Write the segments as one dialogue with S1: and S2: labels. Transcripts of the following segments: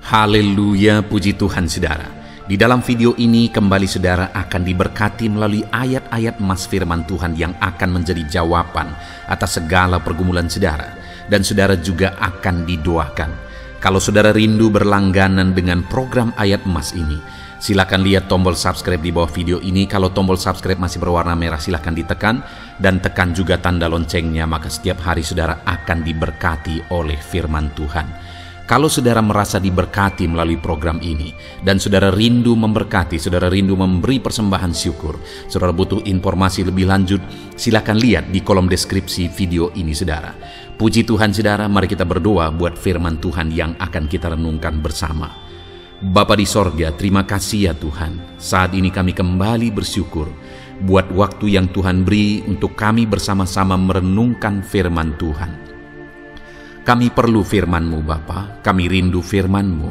S1: Haleluya, puji Tuhan saudara. Di dalam video ini kembali saudara akan diberkati melalui ayat-ayat emas firman Tuhan yang akan menjadi jawaban atas segala pergumulan saudara. Dan saudara juga akan didoakan. Kalau saudara rindu berlangganan dengan program ayat emas ini, silakan lihat tombol subscribe di bawah video ini. Kalau tombol subscribe masih berwarna merah, silakan ditekan dan tekan juga tanda loncengnya, maka setiap hari saudara akan diberkati oleh firman Tuhan. Kalau saudara merasa diberkati melalui program ini dan saudara rindu memberkati, saudara rindu memberi persembahan syukur, saudara butuh informasi lebih lanjut, silakan lihat di kolom deskripsi video ini saudara. Puji Tuhan saudara, mari kita berdoa buat firman Tuhan yang akan kita renungkan bersama. Bapa di sorga, terima kasih ya Tuhan. Saat ini kami kembali bersyukur buat waktu yang Tuhan beri untuk kami bersama-sama merenungkan firman Tuhan. Kami perlu firman-Mu Bapa, kami rindu firman-Mu.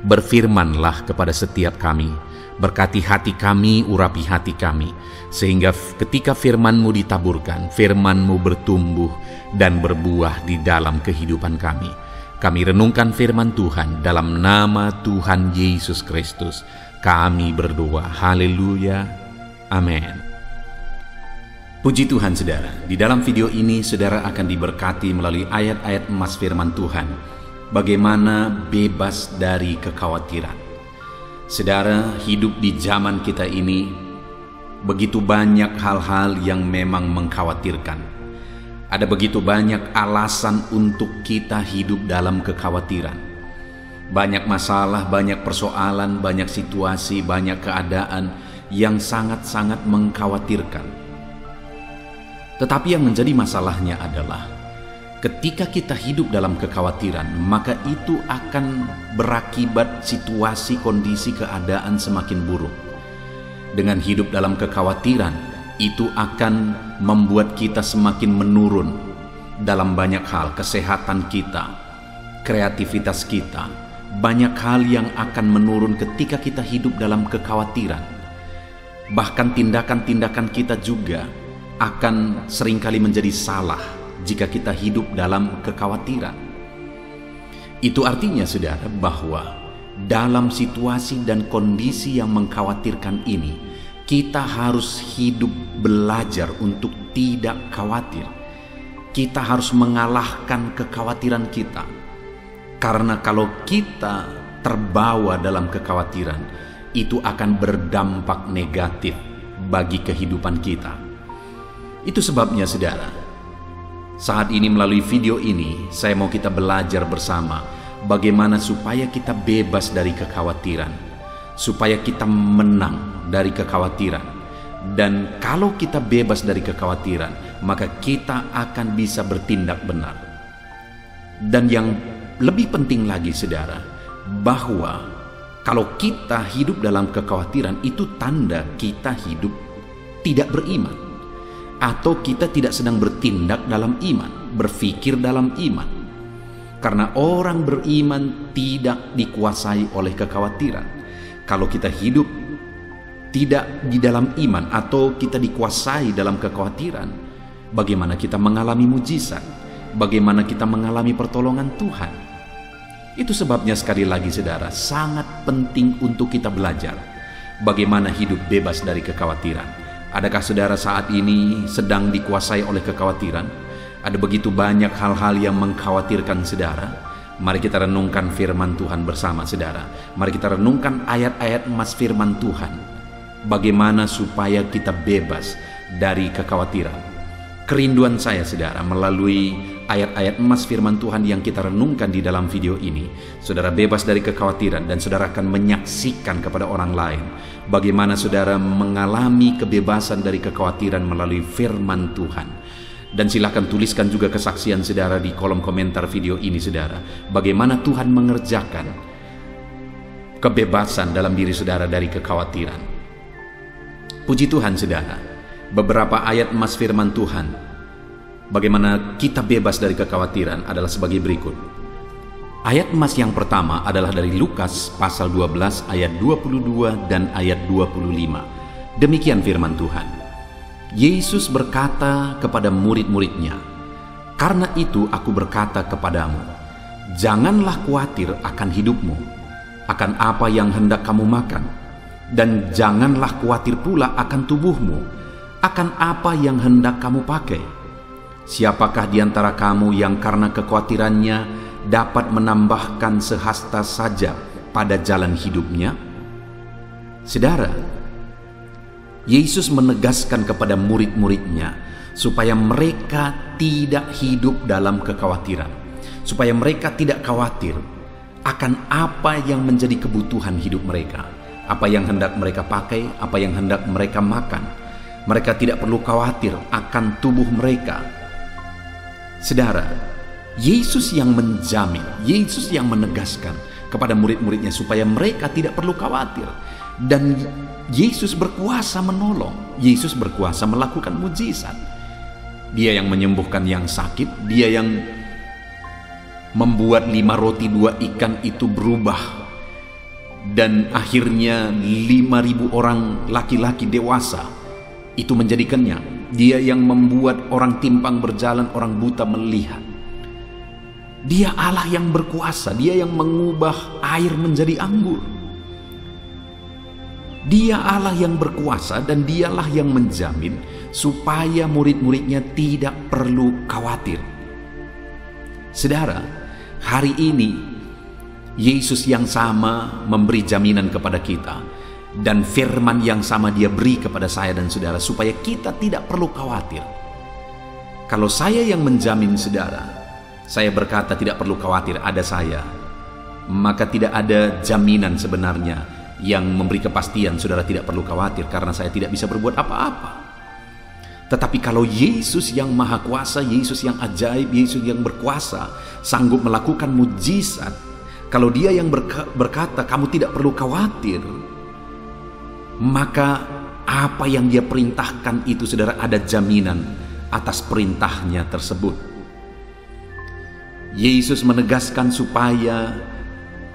S1: Berfirmanlah kepada setiap kami, berkati hati kami, urapi hati kami, sehingga ketika firman-Mu ditaburkan, firman-Mu bertumbuh dan berbuah di dalam kehidupan kami. Kami renungkan firman Tuhan dalam nama Tuhan Yesus Kristus. Kami berdoa, haleluya, amin. Puji Tuhan saudara, di dalam video ini saudara akan diberkati melalui ayat-ayat emas firman Tuhan. Bagaimana bebas dari kekhawatiran. Saudara, hidup di zaman kita ini begitu banyak hal-hal yang memang mengkhawatirkan. Ada begitu banyak alasan untuk kita hidup dalam kekhawatiran. Banyak masalah, banyak persoalan, banyak situasi, banyak keadaan yang sangat-sangat mengkhawatirkan. Tetapi yang menjadi masalahnya adalah ketika kita hidup dalam kekhawatiran, maka itu akan berakibat situasi, kondisi, keadaan semakin buruk. Dengan hidup dalam kekhawatiran, itu akan membuat kita semakin menurun dalam banyak hal, kesehatan kita, kreativitas kita. Banyak hal yang akan menurun ketika kita hidup dalam kekhawatiran. Bahkan tindakan-tindakan kita juga akan seringkali menjadi salah jika kita hidup dalam kekhawatiran. Itu artinya saudara bahwa dalam situasi dan kondisi yang mengkhawatirkan ini, kita harus hidup belajar untuk tidak khawatir. Kita harus mengalahkan kekhawatiran kita. Karena kalau kita terbawa dalam kekhawatiran, itu akan berdampak negatif bagi kehidupan kita. Itu sebabnya saudara, saat ini melalui video ini saya mau kita belajar bersama bagaimana supaya kita bebas dari kekhawatiran, supaya kita menang dari kekhawatiran. Dan kalau kita bebas dari kekhawatiran, maka kita akan bisa bertindak benar. Dan yang lebih penting lagi saudara, bahwa kalau kita hidup dalam kekhawatiran, itu tanda kita hidup tidak beriman, atau kita tidak sedang bertindak dalam iman, berpikir dalam iman. Karena orang beriman tidak dikuasai oleh kekhawatiran. Kalau kita hidup tidak di dalam iman atau kita dikuasai dalam kekhawatiran, bagaimana kita mengalami mujizat? Bagaimana kita mengalami pertolongan Tuhan? Itu sebabnya sekali lagi saudara, sangat penting untuk kita belajar bagaimana hidup bebas dari kekhawatiran. Adakah saudara saat ini sedang dikuasai oleh kekhawatiran? Ada begitu banyak hal-hal yang mengkhawatirkan saudara. Mari kita renungkan firman Tuhan bersama saudara. Mari kita renungkan ayat-ayat emas firman Tuhan. Bagaimana supaya kita bebas dari kekhawatiran. Kerinduan saya saudara, melalui ayat-ayat emas firman Tuhan yang kita renungkan di dalam video ini, saudara bebas dari kekhawatiran dan saudara akan menyaksikan kepada orang lain bagaimana saudara mengalami kebebasan dari kekhawatiran melalui firman Tuhan. Dan silakan tuliskan juga kesaksian saudara di kolom komentar video ini saudara, bagaimana Tuhan mengerjakan kebebasan dalam diri saudara dari kekhawatiran. Puji Tuhan saudara, beberapa ayat emas firman Tuhan bagaimana kita bebas dari kekhawatiran adalah sebagai berikut. Ayat emas yang pertama adalah dari Lukas pasal 12 ayat 22 dan ayat 25. Demikian firman Tuhan. Yesus berkata kepada murid-muridnya, "Karena itu aku berkata kepadamu, janganlah khawatir akan hidupmu, akan apa yang hendak kamu makan, dan janganlah khawatir pula akan tubuhmu, akan apa yang hendak kamu pakai. Siapakah di antara kamu yang karena kekhawatirannya dapat menambahkan sehasta saja pada jalan hidupnya? Saudara, Yesus menegaskan kepada murid-muridnya supaya mereka tidak hidup dalam kekhawatiran, supaya mereka tidak khawatir akan apa yang menjadi kebutuhan hidup mereka, apa yang hendak mereka pakai, apa yang hendak mereka makan. Mereka tidak perlu khawatir akan tubuh mereka. Saudara, Yesus yang menjamin, Yesus yang menegaskan kepada murid-muridnya supaya mereka tidak perlu khawatir. Dan Yesus berkuasa menolong, Yesus berkuasa melakukan mujizat. Dia yang menyembuhkan yang sakit, dia yang membuat 5 roti 2 ikan itu berubah, dan akhirnya 5.000 orang laki-laki dewasa itu menjadi kenyang. Dia yang membuat orang timpang berjalan, orang buta melihat. Dia Allah yang berkuasa, dia yang mengubah air menjadi anggur. Dia Allah yang berkuasa, dan dialah yang menjamin supaya murid-muridnya tidak perlu khawatir. Saudara, hari ini Yesus yang sama memberi jaminan kepada kita, dan firman yang sama dia beri kepada saya dan saudara supaya kita tidak perlu khawatir. Kalau saya yang menjamin saudara, saya berkata tidak perlu khawatir, ada saya, maka tidak ada jaminan sebenarnya yang memberi kepastian saudara tidak perlu khawatir karena saya tidak bisa berbuat apa-apa. Tetapi kalau Yesus yang maha kuasa, Yesus yang ajaib, Yesus yang berkuasa, sanggup melakukan mujizat, kalau dia yang berkata kamu tidak perlu khawatir, maka apa yang dia perintahkan itu saudara ada jaminan atas perintahnya tersebut. Yesus menegaskan supaya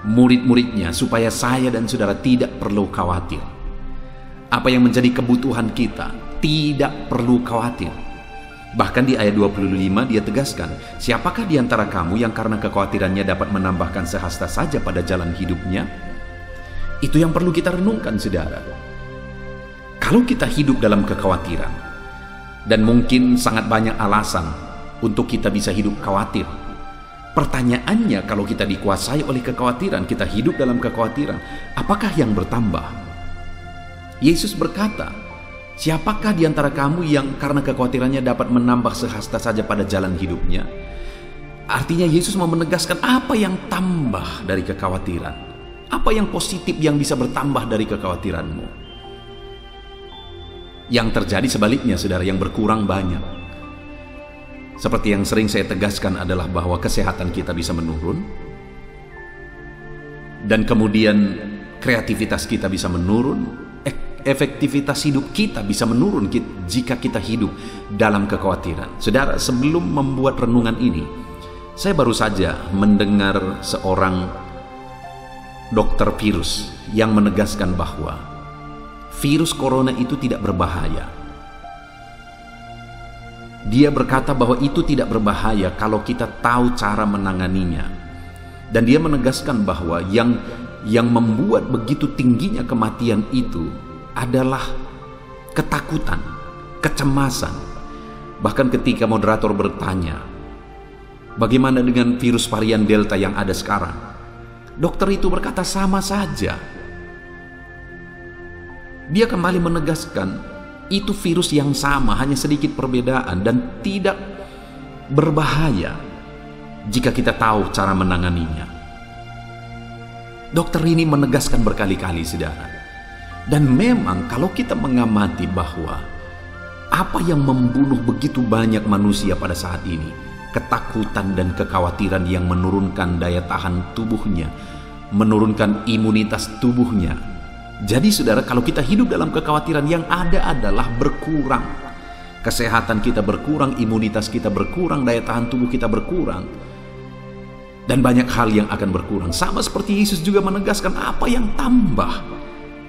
S1: murid-muridnya, supaya saya dan saudara tidak perlu khawatir. Apa yang menjadi kebutuhan kita tidak perlu khawatir. Bahkan di ayat 25 dia tegaskan, siapakah di antara kamu yang karena kekhawatirannya dapat menambahkan sehasta saja pada jalan hidupnya? Itu yang perlu kita renungkan saudara. Kalau kita hidup dalam kekhawatiran, dan mungkin sangat banyak alasan untuk kita bisa hidup khawatir. Pertanyaannya, kalau kita dikuasai oleh kekhawatiran, kita hidup dalam kekhawatiran, apakah yang bertambah? Yesus berkata, siapakah di antara kamu yang karena kekhawatirannya dapat menambah sehasta saja pada jalan hidupnya? Artinya Yesus mau menegaskan apa yang tambah dari kekhawatiran, apa yang positif yang bisa bertambah dari kekhawatiranmu. Yang terjadi sebaliknya saudara, yang berkurang banyak. Seperti yang sering saya tegaskan adalah bahwa kesehatan kita bisa menurun, dan kemudian kreativitas kita bisa menurun, efektivitas hidup kita bisa menurun jika kita hidup dalam kekhawatiran. Saudara, sebelum membuat renungan ini, saya baru saja mendengar seorang dokter virus yang menegaskan bahwa virus corona itu tidak berbahaya. Dia berkata bahwa itu tidak berbahaya kalau kita tahu cara menanganinya. Dan dia menegaskan bahwa yang membuat begitu tingginya kematian itu adalah ketakutan, kecemasan. Bahkan ketika moderator bertanya, bagaimana dengan virus varian Delta yang ada sekarang? Dokter itu berkata sama saja. Dia kembali menegaskan, itu virus yang sama, hanya sedikit perbedaan dan tidak berbahaya jika kita tahu cara menanganinya. Dokter ini menegaskan berkali-kali saudara. Dan memang kalau kita mengamati bahwa apa yang membunuh begitu banyak manusia pada saat ini, ketakutan dan kekhawatiran yang menurunkan daya tahan tubuhnya, menurunkan imunitas tubuhnya. Jadi saudara, kalau kita hidup dalam kekhawatiran, yang ada adalah berkurang. Kesehatan kita berkurang, imunitas kita berkurang, daya tahan tubuh kita berkurang. Dan banyak hal yang akan berkurang. Sama seperti Yesus juga menegaskan apa yang tambah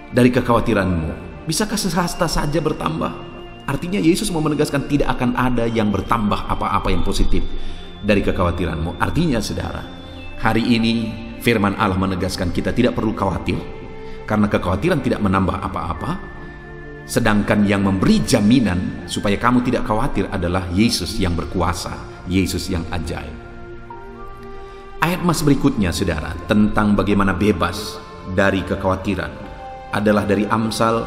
S1: dari kekhawatiranmu. Bisakah sehasta saja bertambah? Artinya Yesus mau menegaskan tidak akan ada yang bertambah apa-apa yang positif dari kekhawatiranmu. Artinya saudara, hari ini firman Allah menegaskan kita tidak perlu khawatir, karena kekhawatiran tidak menambah apa-apa. Sedangkan yang memberi jaminan supaya kamu tidak khawatir adalah Yesus yang berkuasa, Yesus yang ajaib. Ayat mas berikutnya, saudara, tentang bagaimana bebas dari kekhawatiran adalah dari Amsal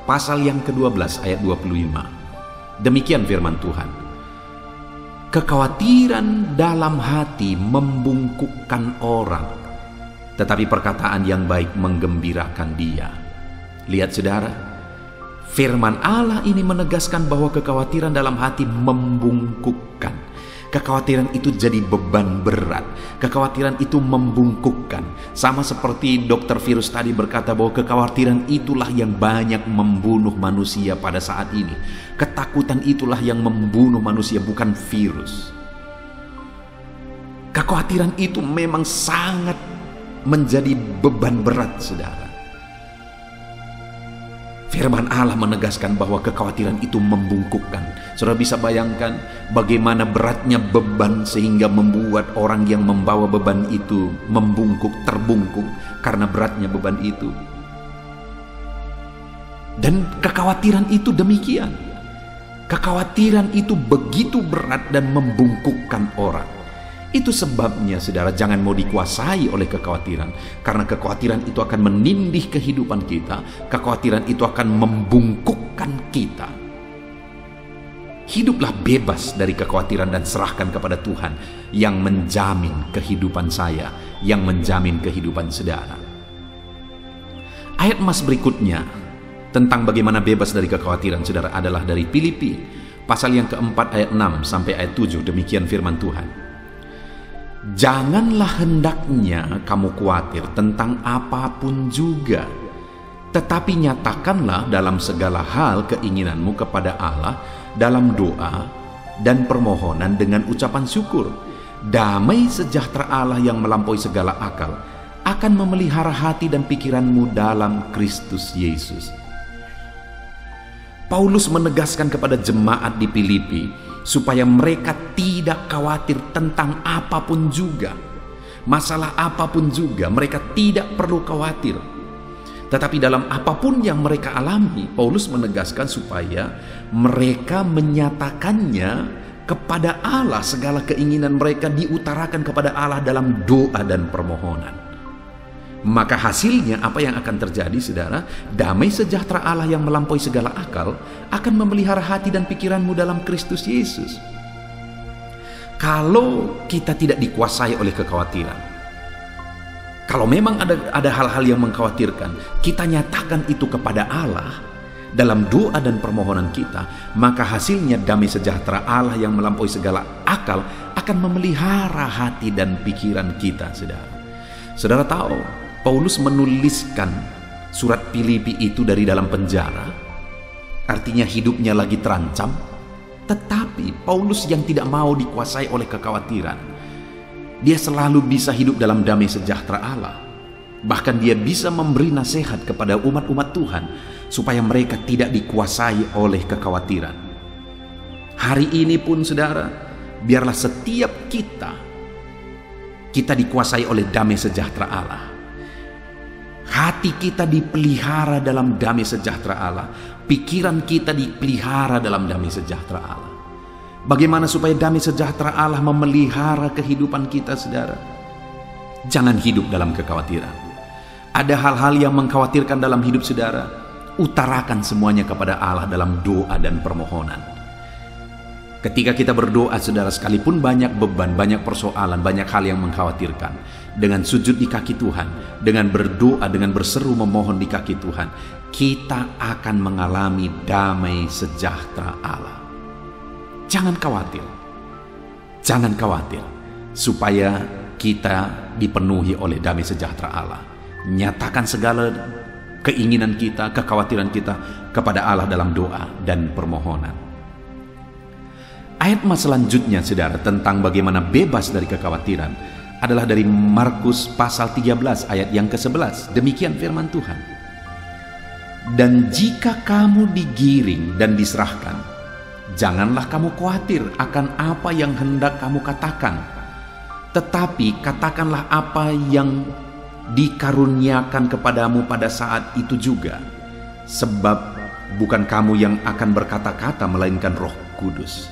S1: pasal yang ke-12 ayat 25. Demikian firman Tuhan. Kekhawatiran dalam hati membungkukkan orang, tetapi perkataan yang baik menggembirakan dia. Lihat saudara, firman Allah ini menegaskan bahwa kekhawatiran dalam hati membungkukkan. Kekhawatiran itu jadi beban berat. Kekhawatiran itu membungkukkan. Sama seperti dokter virus tadi berkata bahwa kekhawatiran itulah yang banyak membunuh manusia pada saat ini. Ketakutan itulah yang membunuh manusia, bukan virus. Kekhawatiran itu memang sangat menjadi beban berat, saudara. Firman Allah menegaskan bahwa kekhawatiran itu membungkukkan. Saudara bisa bayangkan bagaimana beratnya beban sehingga membuat orang yang membawa beban itu membungkuk, terbungkuk karena beratnya beban itu. Dan kekhawatiran itu demikian. Kekhawatiran itu begitu berat dan membungkukkan orang. Itu sebabnya, saudara, jangan mau dikuasai oleh kekhawatiran, karena kekhawatiran itu akan menindih kehidupan kita. Kekhawatiran itu akan membungkukkan kita. Hiduplah bebas dari kekhawatiran dan serahkan kepada Tuhan yang menjamin kehidupan saya, yang menjamin kehidupan saudara. Ayat mas berikutnya tentang bagaimana bebas dari kekhawatiran, saudara, adalah dari Filipi pasal yang keempat ayat 6 sampai ayat 7. Demikian firman Tuhan. Janganlah hendaknya kamu khawatir tentang apapun juga, tetapi nyatakanlah dalam segala hal keinginanmu kepada Allah dalam doa dan permohonan dengan ucapan syukur. Damai sejahtera Allah yang melampaui segala akal akan memelihara hati dan pikiranmu dalam Kristus Yesus. Paulus menegaskan kepada jemaat di Filipi supaya mereka tidak khawatir tentang apapun juga. Masalah apapun juga mereka tidak perlu khawatir. Tetapi dalam apapun yang mereka alami, Paulus menegaskan supaya mereka menyatakannya kepada Allah. Segala keinginan mereka diutarakan kepada Allah dalam doa dan permohonan. Maka hasilnya apa yang akan terjadi, saudara? Damai sejahtera Allah yang melampaui segala akal akan memelihara hati dan pikiranmu dalam Kristus Yesus. Kalau kita tidak dikuasai oleh kekhawatiran, kalau memang ada hal-hal yang mengkhawatirkan, kita nyatakan itu kepada Allah dalam doa dan permohonan kita, maka hasilnya damai sejahtera Allah yang melampaui segala akal akan memelihara hati dan pikiran kita, saudara. Saudara tahu, Paulus menuliskan surat Filipi itu dari dalam penjara, artinya hidupnya lagi terancam. Tetapi Paulus yang tidak mau dikuasai oleh kekhawatiran, dia selalu bisa hidup dalam damai sejahtera Allah. Bahkan dia bisa memberi nasihat kepada umat-umat Tuhan supaya mereka tidak dikuasai oleh kekhawatiran. Hari ini pun, saudara, biarlah setiap kita dikuasai oleh damai sejahtera Allah. Hati kita dipelihara dalam damai sejahtera Allah. Pikiran kita dipelihara dalam damai sejahtera Allah. Bagaimana supaya damai sejahtera Allah memelihara kehidupan kita, saudara? Jangan hidup dalam kekhawatiran. Ada hal-hal yang mengkhawatirkan dalam hidup saudara, utarakan semuanya kepada Allah dalam doa dan permohonan. Ketika kita berdoa, saudara, sekalipun banyak beban, banyak persoalan, banyak hal yang mengkhawatirkan, dengan sujud di kaki Tuhan, dengan berdoa, dengan berseru memohon di kaki Tuhan, kita akan mengalami damai sejahtera Allah. Jangan khawatir. Jangan khawatir supaya kita dipenuhi oleh damai sejahtera Allah. Nyatakan segala keinginan kita, kekhawatiran kita kepada Allah dalam doa dan permohonan. Ayat mas selanjutnya, saudara, tentang bagaimana bebas dari kekhawatiran adalah dari Markus pasal 13 ayat yang ke-11. Demikian firman Tuhan. Dan jika kamu digiring dan diserahkan, janganlah kamu khawatir akan apa yang hendak kamu katakan. Tetapi katakanlah apa yang dikaruniakan kepadamu pada saat itu juga, sebab bukan kamu yang akan berkata-kata melainkan Roh Kudus.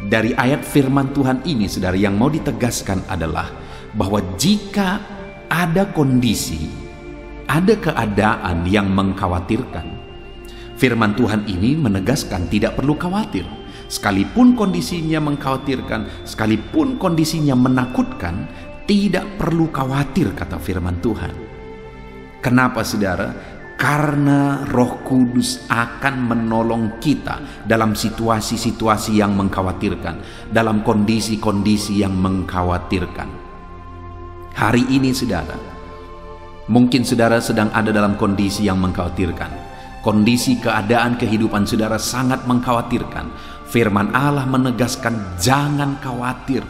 S1: Dari ayat firman Tuhan ini, saudara, yang mau ditegaskan adalah bahwa jika ada kondisi, ada keadaan yang mengkhawatirkan, firman Tuhan ini menegaskan tidak perlu khawatir. Sekalipun kondisinya mengkhawatirkan, sekalipun kondisinya menakutkan, tidak perlu khawatir, kata firman Tuhan. Kenapa, saudara? Karena Roh Kudus akan menolong kita dalam situasi-situasi yang mengkhawatirkan, dalam kondisi-kondisi yang mengkhawatirkan. Hari ini, saudara, mungkin saudara sedang ada dalam kondisi yang mengkhawatirkan. Kondisi keadaan kehidupan saudara sangat mengkhawatirkan. Firman Allah menegaskan jangan khawatir.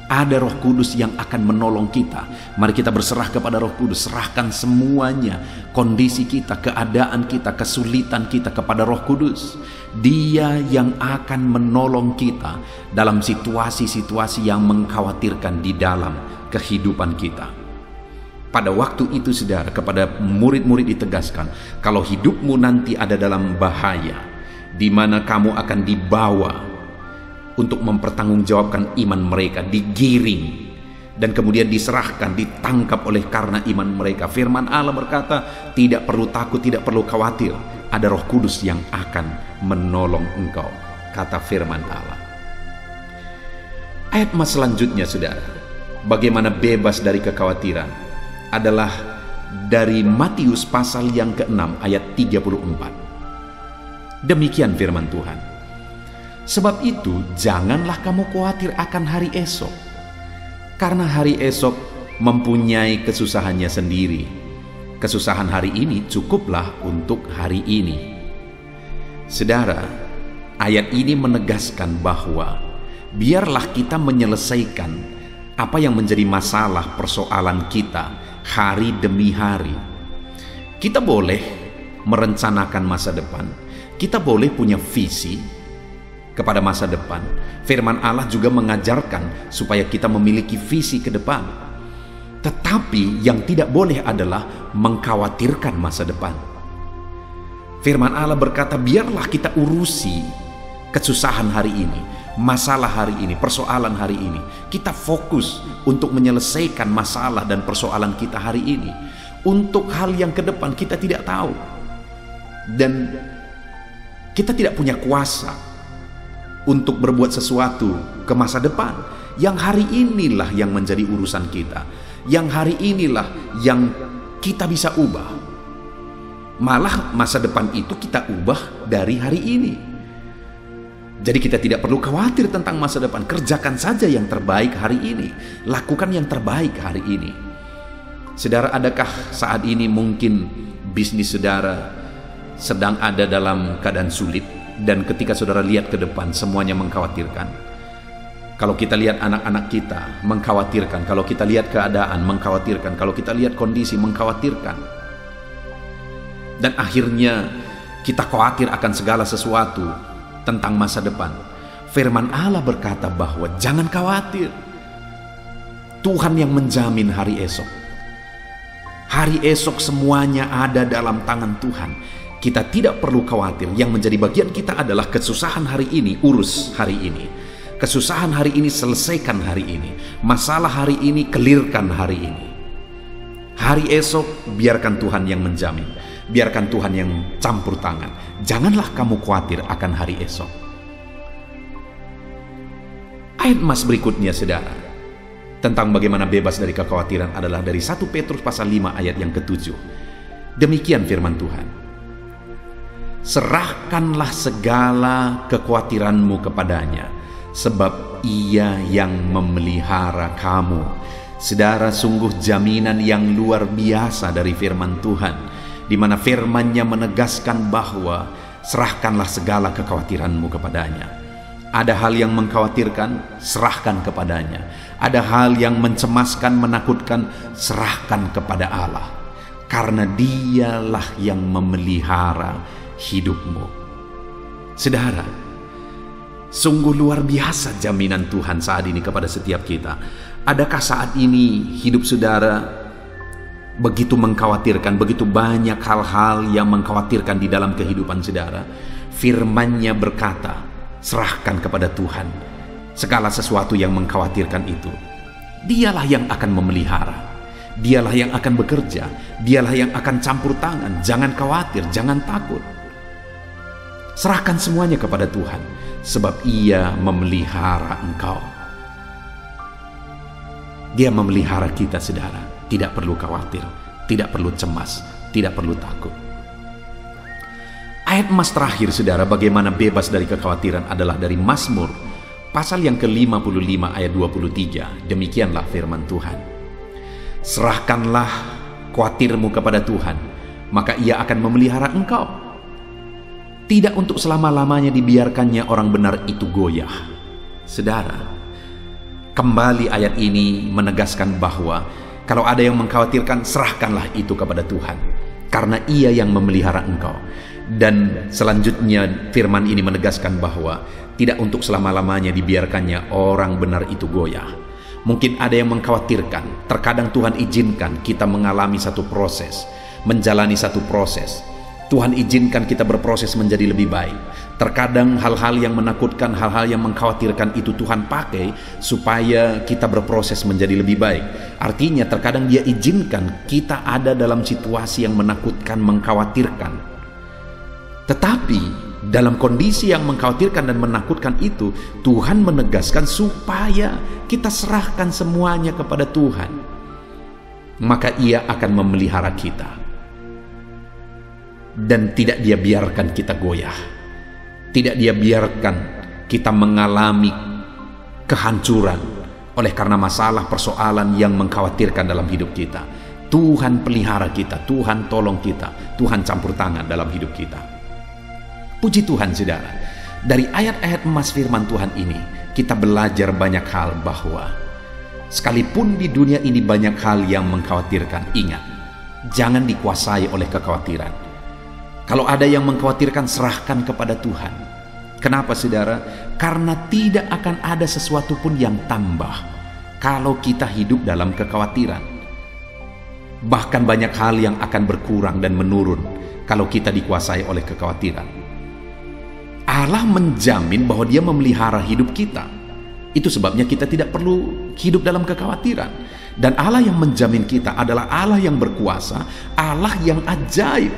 S1: Ada Roh Kudus yang akan menolong kita. Mari kita berserah kepada Roh Kudus. Serahkan semuanya, kondisi kita, keadaan kita, kesulitan kita kepada Roh Kudus. Dia yang akan menolong kita dalam situasi-situasi yang mengkhawatirkan di dalam kehidupan kita. Pada waktu itu, saudara, kepada murid-murid ditegaskan, kalau hidupmu nanti ada dalam bahaya, di mana kamu akan dibawa untuk mempertanggungjawabkan iman mereka, digiring, dan kemudian diserahkan, ditangkap oleh karena iman mereka. Firman Allah berkata, tidak perlu takut, tidak perlu khawatir. Ada Roh Kudus yang akan menolong engkau, kata firman Allah. Ayat mas selanjutnya, saudara, bagaimana bebas dari kekhawatiran, adalah dari Matius pasal yang ke-6 ayat 34. Demikian firman Tuhan. Sebab itu janganlah kamu khawatir akan hari esok, karena hari esok mempunyai kesusahannya sendiri. Kesusahan hari ini cukuplah untuk hari ini. Saudara, ayat ini menegaskan bahwa biarlah kita menyelesaikan apa yang menjadi masalah persoalan kita hari demi hari. Kita boleh merencanakan masa depan, kita boleh punya visi kepada masa depan. Firman Allah juga mengajarkan supaya kita memiliki visi ke depan. Tetapi yang tidak boleh adalah mengkhawatirkan masa depan. Firman Allah berkata, biarlah kita urusi kesusahan hari ini, masalah hari ini, persoalan hari ini. Kita fokus untuk menyelesaikan masalah dan persoalan kita hari ini. Untuk hal yang ke depan kita tidak tahu. Dan kita tidak punya kuasa untuk berbuat sesuatu ke masa depan. Yang hari inilah yang menjadi urusan kita. Yang hari inilah yang kita bisa ubah. Malah masa depan itu kita ubah dari hari ini. Jadi kita tidak perlu khawatir tentang masa depan. Kerjakan saja yang terbaik hari ini. Lakukan yang terbaik hari ini. Saudara, adakah saat ini mungkin bisnis saudara sedang ada dalam keadaan sulit, dan ketika saudara lihat ke depan semuanya mengkhawatirkan? Kalau kita lihat anak-anak kita mengkhawatirkan, kalau kita lihat keadaan mengkhawatirkan, kalau kita lihat kondisi mengkhawatirkan, dan akhirnya kita khawatir akan segala sesuatu tentang masa depan. Firman Allah berkata bahwa jangan khawatir. Tuhan yang menjamin hari esok. Hari esok semuanya ada dalam tangan Tuhan. Kita tidak perlu khawatir. Yang menjadi bagian kita adalah kesusahan hari ini, urus hari ini. Kesusahan hari ini, selesaikan hari ini. Masalah hari ini, kelirkan hari ini. Hari esok, biarkan Tuhan yang menjamin. Biarkan Tuhan yang campur tangan. Janganlah kamu khawatir akan hari esok. Ayat mas berikutnya, saudara, tentang bagaimana bebas dari kekhawatiran adalah dari 1 Petrus pasal 5 ayat yang ke-7. Demikian firman Tuhan. Serahkanlah segala kekhawatiranmu kepadanya, sebab Ia yang memelihara kamu. Saudara, sungguh jaminan yang luar biasa dari firman Tuhan, di mana firman-Nya menegaskan bahwa serahkanlah segala kekhawatiranmu kepadanya. Ada hal yang mengkhawatirkan, serahkan kepadanya. Ada hal yang mencemaskan, menakutkan, serahkan kepada Allah, karena Dialah yang memelihara hidupmu. Saudara, Sungguh luar biasa jaminan Tuhan saat ini kepada setiap kita. Adakah saat ini hidup saudara begitu mengkhawatirkan, begitu banyak hal-hal yang mengkhawatirkan di dalam kehidupan saudara? Firman-Nya berkata, serahkan kepada Tuhan segala sesuatu yang mengkhawatirkan itu. Dialah yang akan memelihara, Dialah yang akan bekerja, Dialah yang akan campur tangan. Jangan khawatir, jangan takut. Serahkan semuanya kepada Tuhan, sebab Ia memelihara engkau. Dia memelihara kita, saudara. Tidak perlu khawatir, tidak perlu cemas, tidak perlu takut. Ayat emas terakhir, saudara, bagaimana bebas dari kekhawatiran adalah dari Mazmur pasal yang ke-55 ayat 23. Demikianlah firman Tuhan. Serahkanlah khawatirmu kepada Tuhan, maka Ia akan memelihara engkau. Tidak untuk selama-lamanya dibiarkannya orang benar itu goyah. Saudara, kembali ayat ini menegaskan bahwa kalau ada yang mengkhawatirkan, serahkanlah itu kepada Tuhan, karena Ia yang memelihara engkau. Dan selanjutnya firman ini menegaskan bahwa tidak untuk selama-lamanya dibiarkannya orang benar itu goyah. Mungkin ada yang mengkhawatirkan, terkadang Tuhan izinkan kita mengalami satu proses, menjalani satu proses. Tuhan izinkan kita berproses menjadi lebih baik. Terkadang hal-hal yang menakutkan, hal-hal yang mengkhawatirkan itu Tuhan pakai supaya kita berproses menjadi lebih baik. Artinya terkadang Dia izinkan kita ada dalam situasi yang menakutkan, mengkhawatirkan. Tetapi dalam kondisi yang mengkhawatirkan dan menakutkan itu, Tuhan menegaskan supaya kita serahkan semuanya kepada Tuhan. Maka Ia akan memelihara kita. Dan tidak Dia biarkan kita goyah. Tidak Dia biarkan kita mengalami kehancuran oleh karena masalah persoalan yang mengkhawatirkan dalam hidup kita. Tuhan pelihara kita, Tuhan tolong kita, Tuhan campur tangan dalam hidup kita. Puji Tuhan, saudara. Dari ayat-ayat emas firman Tuhan ini, kita belajar banyak hal bahwa sekalipun di dunia ini banyak hal yang mengkhawatirkan, ingat, jangan dikuasai oleh kekhawatiran. Kalau ada yang mengkhawatirkan, serahkan kepada Tuhan. Kenapa, saudara? Karena tidak akan ada sesuatu pun yang tambah kalau kita hidup dalam kekhawatiran. Bahkan banyak hal yang akan berkurang dan menurun kalau kita dikuasai oleh kekhawatiran. Allah menjamin bahwa Dia memelihara hidup kita. Itu sebabnya kita tidak perlu hidup dalam kekhawatiran. Dan Allah yang menjamin kita adalah Allah yang berkuasa, Allah yang ajaib.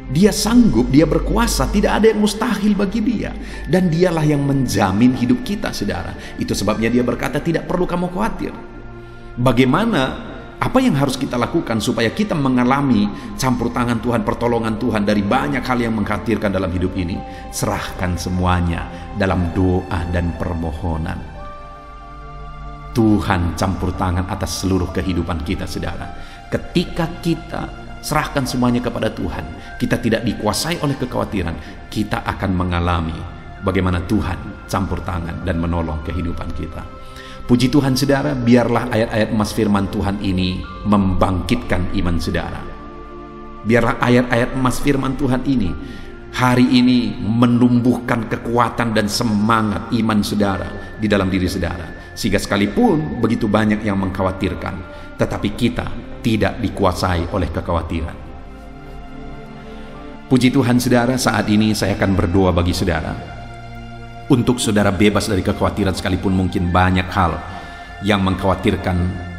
S1: Dia sanggup, Dia berkuasa, tidak ada yang mustahil bagi Dia. Dan Dialah yang menjamin hidup kita, saudara. Itu sebabnya Dia berkata, tidak perlu kamu khawatir. Bagaimana, apa yang harus kita lakukan supaya kita mengalami campur tangan Tuhan, pertolongan Tuhan dari banyak hal yang mengkhawatirkan dalam hidup ini? Serahkan semuanya dalam doa dan permohonan. Tuhan campur tangan atas seluruh kehidupan kita, saudara. Ketika kita serahkan semuanya kepada Tuhan, kita tidak dikuasai oleh kekhawatiran, kita akan mengalami bagaimana Tuhan campur tangan dan menolong kehidupan kita. Puji Tuhan, saudara, biarlah ayat-ayat emas firman Tuhan ini membangkitkan iman saudara. Biarlah ayat-ayat emas firman Tuhan ini hari ini menumbuhkan kekuatan dan semangat iman saudara di dalam diri saudara. Sehingga sekalipun begitu banyak yang mengkhawatirkan, tetapi kita tidak dikuasai oleh kekhawatiran. Puji Tuhan, saudara, saat ini saya akan berdoa bagi saudara, untuk saudara bebas dari kekhawatiran sekalipun mungkin banyak hal yang mengkhawatirkan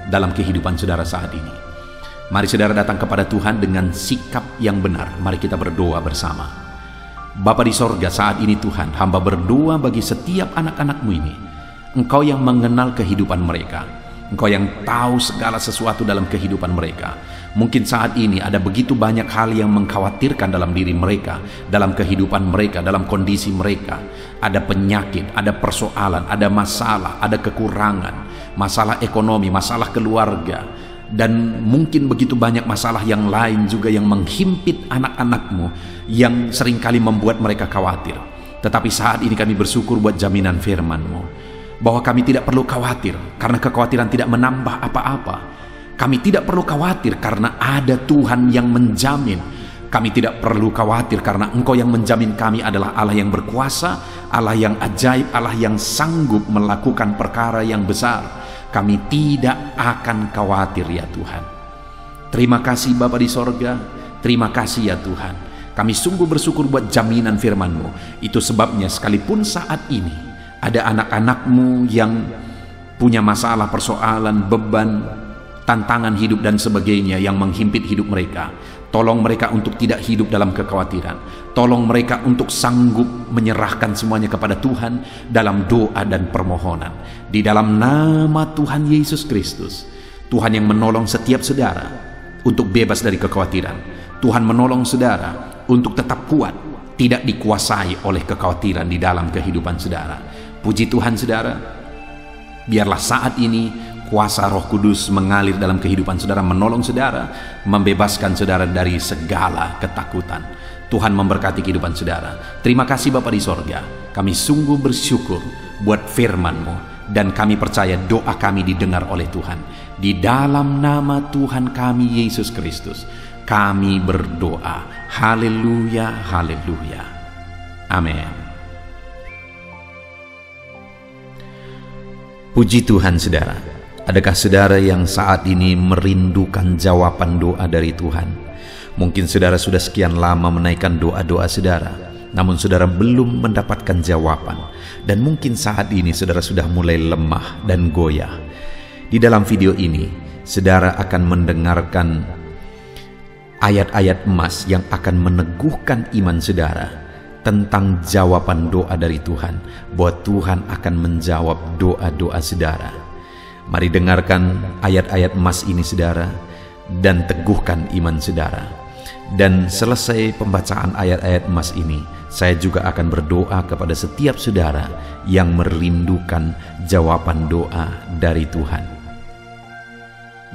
S1: dalam kehidupan saudara saat ini. Mari saudara datang kepada Tuhan dengan sikap yang benar. Mari kita berdoa bersama. Bapa di sorga, saat ini Tuhan, hamba berdoa bagi setiap anak-anak-Mu ini. Engkau yang mengenal kehidupan mereka, Engkau yang tahu segala sesuatu dalam kehidupan mereka. Mungkin saat ini ada begitu banyak hal yang mengkhawatirkan dalam diri mereka, dalam kehidupan mereka, dalam kondisi mereka. Ada penyakit, ada persoalan, ada masalah, ada kekurangan, masalah ekonomi, masalah keluarga, dan mungkin begitu banyak masalah yang lain juga yang menghimpit anak-anak-Mu, yang seringkali membuat mereka khawatir. Tetapi saat ini kami bersyukur buat jaminan firman-Mu, bahwa kami tidak perlu khawatir karena kekhawatiran tidak menambah apa-apa. Kami tidak perlu khawatir karena ada Tuhan yang menjamin Kami tidak perlu khawatir karena Engkau yang menjamin kami adalah Allah yang berkuasa, Allah yang ajaib, Allah yang sanggup melakukan perkara yang besar. Kami tidak akan khawatir ya Tuhan. Terima kasih Bapa di sorga, terima kasih ya Tuhan. Kami sungguh bersyukur buat jaminan firman-Mu. Itu sebabnya sekalipun saat ini ada anak-anak-Mu yang punya masalah, persoalan, beban, tantangan hidup dan sebagainya yang menghimpit hidup mereka, tolong mereka untuk tidak hidup dalam kekhawatiran. Tolong mereka untuk sanggup menyerahkan semuanya kepada Tuhan dalam doa dan permohonan. Di dalam nama Tuhan Yesus Kristus, Tuhan yang menolong setiap saudara untuk bebas dari kekhawatiran. Tuhan menolong saudara untuk tetap kuat, tidak dikuasai oleh kekhawatiran di dalam kehidupan saudara. Puji Tuhan saudara, biarlah saat ini kuasa Roh Kudus mengalir dalam kehidupan saudara, menolong saudara, membebaskan saudara dari segala ketakutan. Tuhan memberkati kehidupan saudara. Terima kasih Bapa di sorga. Kami sungguh bersyukur buat firman-Mu, dan kami percaya doa kami didengar oleh Tuhan. Di dalam nama Tuhan kami Yesus Kristus, kami berdoa. Haleluya, haleluya. Amin. Puji Tuhan saudara. Adakah saudara yang saat ini merindukan jawaban doa dari Tuhan? Mungkin saudara sudah sekian lama menaikkan doa-doa saudara, namun saudara belum mendapatkan jawaban. Dan mungkin saat ini saudara sudah mulai lemah dan goyah. Di dalam video ini, saudara akan mendengarkan ayat-ayat emas yang akan meneguhkan iman saudara tentang jawaban doa dari Tuhan, bahwa Tuhan akan menjawab doa-doa saudara. Mari dengarkan ayat-ayat emas ini saudara, dan teguhkan iman saudara. Dan selesai pembacaan ayat-ayat emas ini, saya juga akan berdoa kepada setiap saudara yang merindukan jawaban doa dari Tuhan.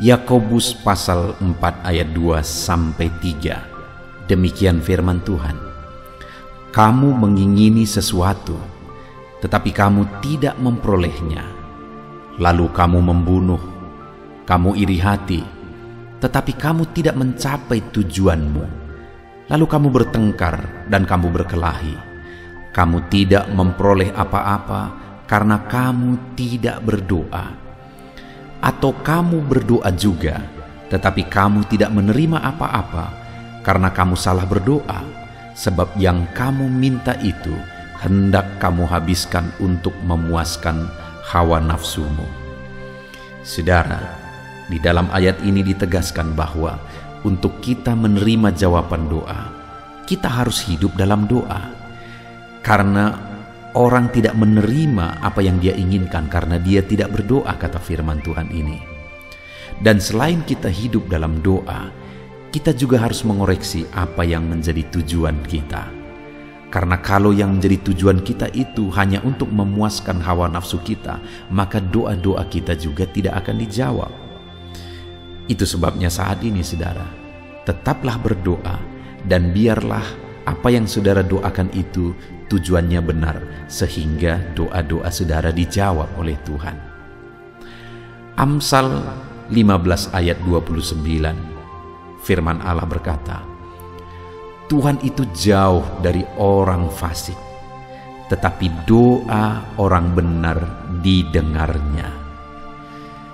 S1: Yakobus pasal 4 ayat 2-3. Demikian firman Tuhan. Kamu mengingini sesuatu, tetapi kamu tidak memperolehnya. Lalu kamu membunuh, kamu iri hati, tetapi kamu tidak mencapai tujuanmu. Lalu kamu bertengkar dan kamu berkelahi. Kamu tidak memperoleh apa-apa karena kamu tidak berdoa. Atau kamu berdoa juga, tetapi kamu tidak menerima apa-apa karena kamu salah berdoa, sebab yang kamu minta itu hendak kamu habiskan untuk memuaskan hawa nafsumu. Saudara, di dalam ayat ini ditegaskan bahwa untuk kita menerima jawaban doa, kita harus hidup dalam doa. Karena orang tidak menerima apa yang dia inginkan karena dia tidak berdoa, kata firman Tuhan ini. Dan selain kita hidup dalam doa, kita juga harus mengoreksi apa yang menjadi tujuan kita. Karena kalau yang menjadi tujuan kita itu hanya untuk memuaskan hawa nafsu kita, maka doa-doa kita juga tidak akan dijawab. Itu sebabnya saat ini saudara, tetaplah berdoa, dan biarlah apa yang saudara doakan itu tujuannya benar, sehingga doa-doa saudara dijawab oleh Tuhan. Amsal 15 ayat 29, firman Allah berkata, Tuhan itu jauh dari orang fasik, tetapi doa orang benar didengarnya.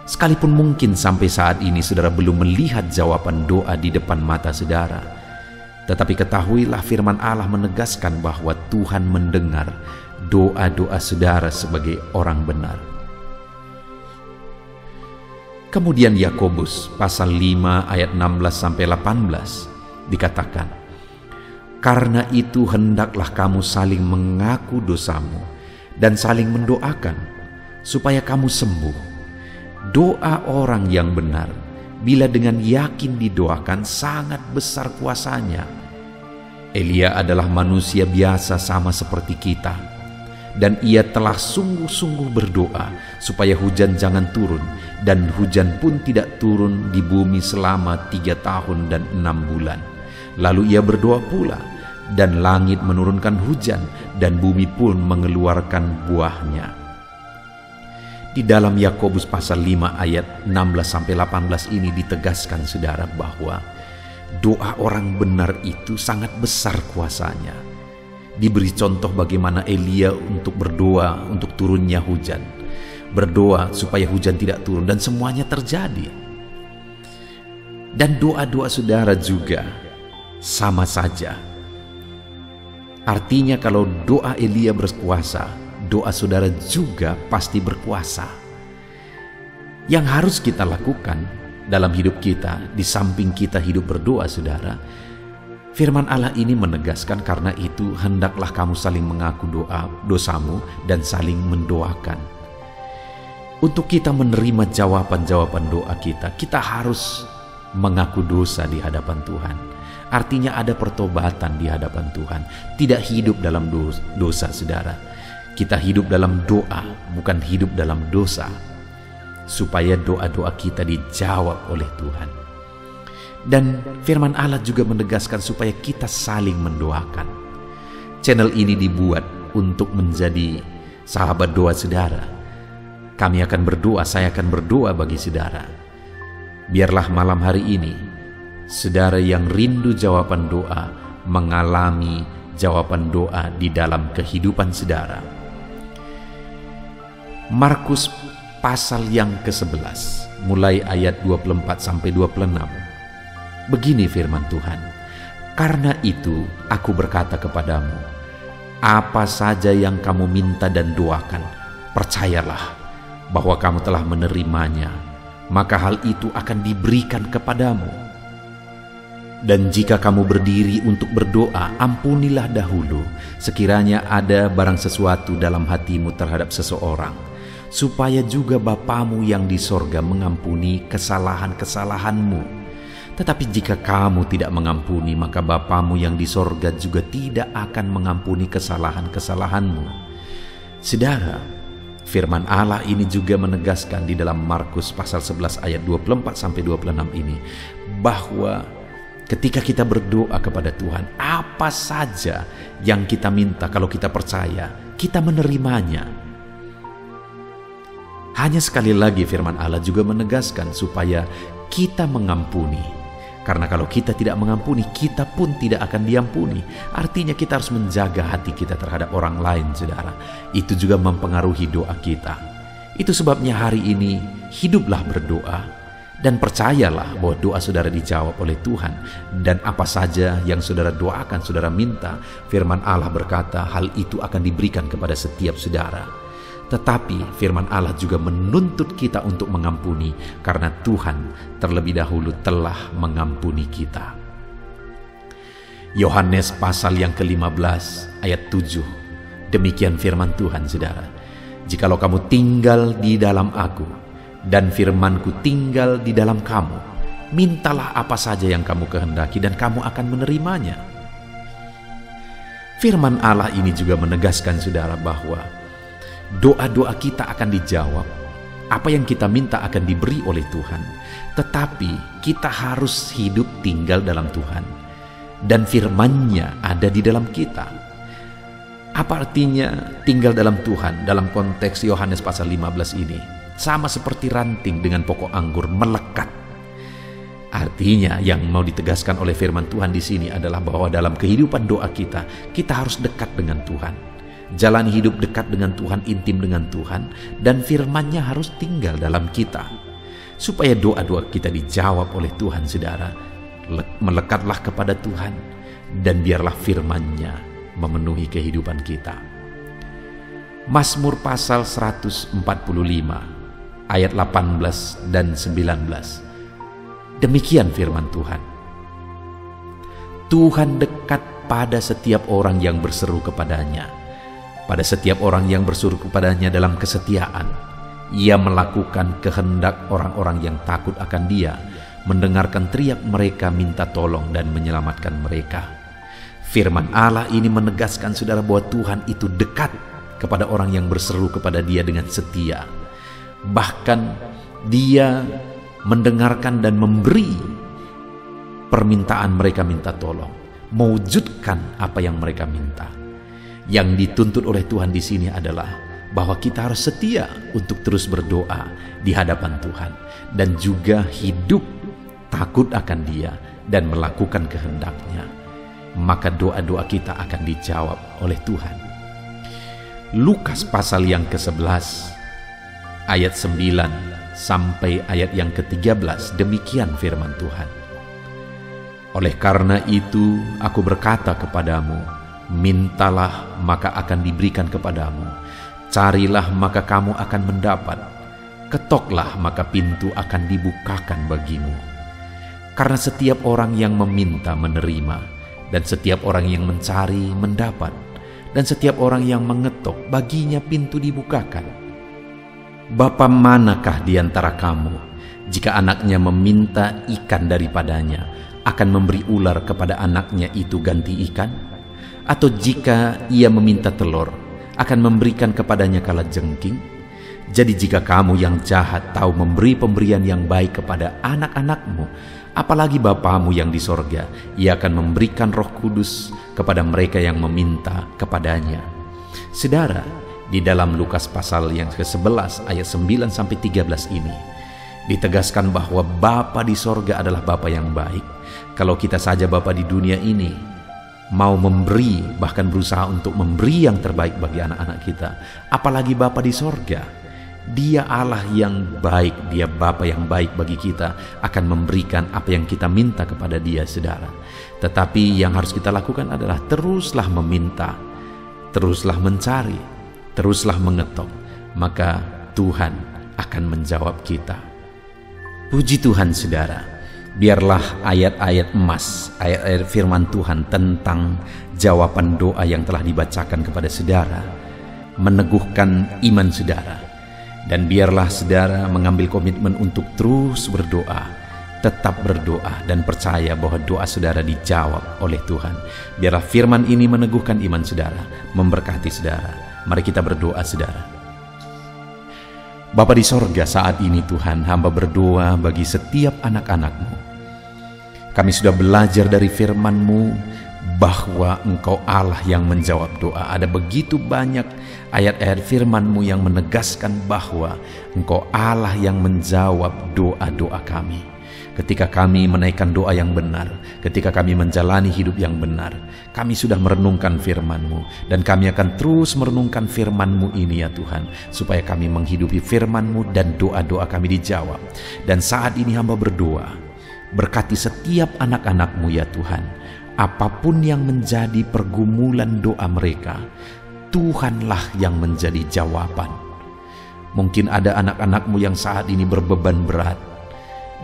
S1: Sekalipun mungkin sampai saat ini saudara belum melihat jawaban doa di depan mata saudara, tetapi ketahuilah firman Allah menegaskan bahwa Tuhan mendengar doa-doa saudara sebagai orang benar. Kemudian Yakobus pasal 5 ayat 16-18 dikatakan, karena itu hendaklah kamu saling mengaku dosamu dan saling mendoakan supaya kamu sembuh. Doa orang yang benar bila dengan yakin didoakan sangat besar kuasanya. Elia adalah manusia biasa sama seperti kita, dan ia telah sungguh-sungguh berdoa supaya hujan jangan turun, dan hujan pun tidak turun di bumi selama 3 tahun dan 6 bulan. Lalu ia berdoa pula, dan langit menurunkan hujan, dan bumi pun mengeluarkan buahnya. Di dalam Yakobus pasal 5 ayat 16-18 ini ditegaskan saudara bahwa Doa orang benar itu sangat besar kuasanya. Diberi contoh bagaimana Elia untuk berdoa untuk turunnya hujan, berdoa supaya hujan tidak turun, dan semuanya terjadi. Dan doa-doa saudara juga sama saja. Artinya kalau doa Elia berkuasa, doa saudara juga pasti berkuasa. Yang harus kita lakukan dalam hidup kita, di samping kita hidup berdoa saudara, firman Allah ini menegaskan, karena itu hendaklah kamu saling mengaku dosamu dan saling mendoakan. Untuk kita menerima jawaban-jawaban doa kita, kita harus mengaku dosa di hadapan Tuhan. Artinya ada pertobatan di hadapan Tuhan. Tidak hidup dalam dosa saudara. Kita hidup dalam doa, bukan hidup dalam dosa, supaya doa-doa kita dijawab oleh Tuhan. Dan firman Allah juga menegaskan supaya kita saling mendoakan. Channel ini dibuat untuk menjadi sahabat doa saudara. Kami akan berdoa, saya akan berdoa bagi saudara. Biarlah malam hari ini saudara yang rindu jawaban doa mengalami jawaban doa di dalam kehidupan saudara. Markus pasal yang ke-11 mulai ayat 24 sampai 26. Begini firman Tuhan, "Karena itu aku berkata kepadamu, apa saja yang kamu minta dan doakan, percayalah bahwa kamu telah menerimanya, maka hal itu akan diberikan kepadamu. Dan jika kamu berdiri untuk berdoa, ampunilah dahulu sekiranya ada barang sesuatu dalam hatimu terhadap seseorang, supaya juga Bapamu yang di sorga mengampuni kesalahan-kesalahanmu. Tetapi jika kamu tidak mengampuni, maka Bapamu yang di sorga juga tidak akan mengampuni kesalahan-kesalahanmu." Saudara, firman Allah ini juga menegaskan di dalam Markus pasal 11 ayat 24 sampai 26 ini, bahwa ketika kita berdoa kepada Tuhan, apa saja yang kita minta, kalau kita percaya, kita menerimanya. Hanya sekali lagi firman Allah juga menegaskan supaya kita mengampuni. Karena kalau kita tidak mengampuni, kita pun tidak akan diampuni. Artinya kita harus menjaga hati kita terhadap orang lain, saudara. Itu juga mempengaruhi doa kita. Itu sebabnya hari ini hiduplah berdoa. Dan percayalah bahwa doa saudara dijawab oleh Tuhan. Dan apa saja yang saudara doakan, saudara minta, firman Allah berkata hal itu akan diberikan kepada setiap saudara. Tetapi firman Allah juga menuntut kita untuk mengampuni, karena Tuhan terlebih dahulu telah mengampuni kita. Yohanes pasal yang ke-15 ayat 7. Demikian firman Tuhan saudara, "Jikalau kamu tinggal di dalam aku, dan firmanku tinggal di dalam kamu, mintalah apa saja yang kamu kehendaki dan kamu akan menerimanya." Firman Allah ini juga menegaskan saudara bahwa doa-doa kita akan dijawab, apa yang kita minta akan diberi oleh Tuhan. Tetapi kita harus hidup tinggal dalam Tuhan, dan firman-Nya ada di dalam kita. Apa artinya tinggal dalam Tuhan dalam konteks Yohanes pasal 15 ini? Sama seperti ranting dengan pokok anggur melekat. Artinya yang mau ditegaskan oleh firman Tuhan di sini adalah bahwa dalam kehidupan doa kita harus dekat dengan Tuhan. Jalani hidup dekat dengan Tuhan, intim dengan Tuhan, dan firman-Nya harus tinggal dalam kita. Supaya doa-doa kita dijawab oleh Tuhan, saudara, melekatlah kepada Tuhan, dan biarlah firman-Nya memenuhi kehidupan kita. Mazmur pasal 145 ayat 18 dan 19. Demikian firman Tuhan. "Tuhan dekat pada setiap orang yang berseru kepadanya, pada setiap orang yang berseru kepadanya dalam kesetiaan. Ia melakukan kehendak orang-orang yang takut akan Dia, mendengarkan teriak mereka minta tolong dan menyelamatkan mereka." Firman Allah ini menegaskan saudara bahwa Tuhan itu dekat kepada orang yang berseru kepada Dia dengan setia. Bahkan Dia mendengarkan dan memberi permintaan mereka minta tolong, mewujudkan apa yang mereka minta. Yang dituntut oleh Tuhan di sini adalah bahwa kita harus setia untuk terus berdoa di hadapan Tuhan, dan juga hidup takut akan Dia, dan melakukan kehendak-Nya, maka doa-doa kita akan dijawab oleh Tuhan. Lukas pasal yang ke-11 ayat 9 sampai ayat yang ke-13, demikian firman Tuhan. Oleh karena itu aku berkata kepadamu, mintalah maka akan diberikan kepadamu, carilah maka kamu akan mendapat, ketoklah maka pintu akan dibukakan bagimu. Karena setiap orang yang meminta menerima, dan setiap orang yang mencari mendapat, dan setiap orang yang mengetok baginya pintu dibukakan. Bapa manakah di antara kamu, jika anaknya meminta ikan daripadanya, akan memberi ular kepada anaknya itu ganti ikan? Atau jika ia meminta telur, akan memberikan kepadanya kalajengking? Jadi jika kamu yang jahat tahu memberi pemberian yang baik kepada anak-anakmu, apalagi Bapamu yang di sorga, Ia akan memberikan Roh Kudus kepada mereka yang meminta kepadanya. Saudara, di dalam Lukas pasal yang ke-11 ayat 9 sampai 13 ini ditegaskan bahwa Bapa di sorga adalah Bapa yang baik. Kalau kita saja Bapa di dunia ini mau memberi, bahkan berusaha untuk memberi yang terbaik bagi anak-anak kita, apalagi Bapa di sorga. Dia Allah yang baik, Dia Bapa yang baik bagi kita, akan memberikan apa yang kita minta kepada Dia, saudara. Tetapi yang harus kita lakukan adalah teruslah meminta, teruslah mencari, teruslah mengetok, maka Tuhan akan menjawab kita. Puji Tuhan, saudara. Biarlah ayat-ayat emas, ayat-ayat firman Tuhan tentang jawaban doa yang telah dibacakan kepada saudara meneguhkan iman saudara. Dan biarlah saudara mengambil komitmen untuk terus berdoa, tetap berdoa, dan percaya bahwa doa saudara dijawab oleh Tuhan. Biarlah firman ini meneguhkan iman saudara, memberkati saudara. Mari kita berdoa, saudara. Bapa di sorga, saat ini Tuhan, hamba berdoa bagi setiap anak-anak-Mu. Kami sudah belajar dari firman-Mu bahwa Engkau Allah yang menjawab doa. Ada begitu banyak ayat-ayat firman-Mu yang menegaskan bahwa Engkau Allah yang menjawab doa-doa kami. Ketika kami menaikkan doa yang benar, ketika kami menjalani hidup yang benar, kami sudah merenungkan firman-Mu, dan kami akan terus merenungkan firman-Mu ini ya Tuhan, supaya kami menghidupi firman-Mu dan doa-doa kami dijawab. Dan saat ini hamba berdoa, berkati setiap anak-anak-Mu ya Tuhan. Apapun yang menjadi pergumulan doa mereka, Tuhanlah yang menjadi jawaban. Mungkin ada anak-anak-Mu yang saat ini berbeban berat,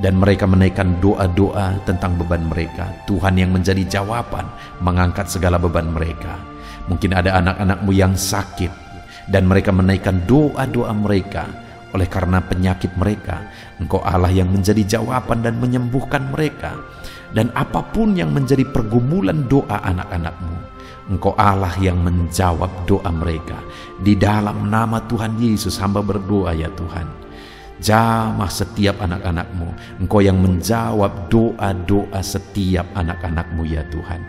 S1: dan mereka menaikkan doa-doa tentang beban mereka. Tuhan yang menjadi jawaban, mengangkat segala beban mereka. Mungkin ada anak-anak-Mu yang sakit, dan mereka menaikkan doa-doa mereka. Oleh karena penyakit mereka, Engkau Allah yang menjadi jawaban dan menyembuhkan mereka. Dan apapun yang menjadi pergumulan doa anak-anak-Mu, Engkau Allah yang menjawab doa mereka. Di dalam nama Tuhan Yesus hamba berdoa ya Tuhan, jamah setiap anak-anak-Mu. Engkau yang menjawab doa-doa setiap anak-anak-Mu ya Tuhan.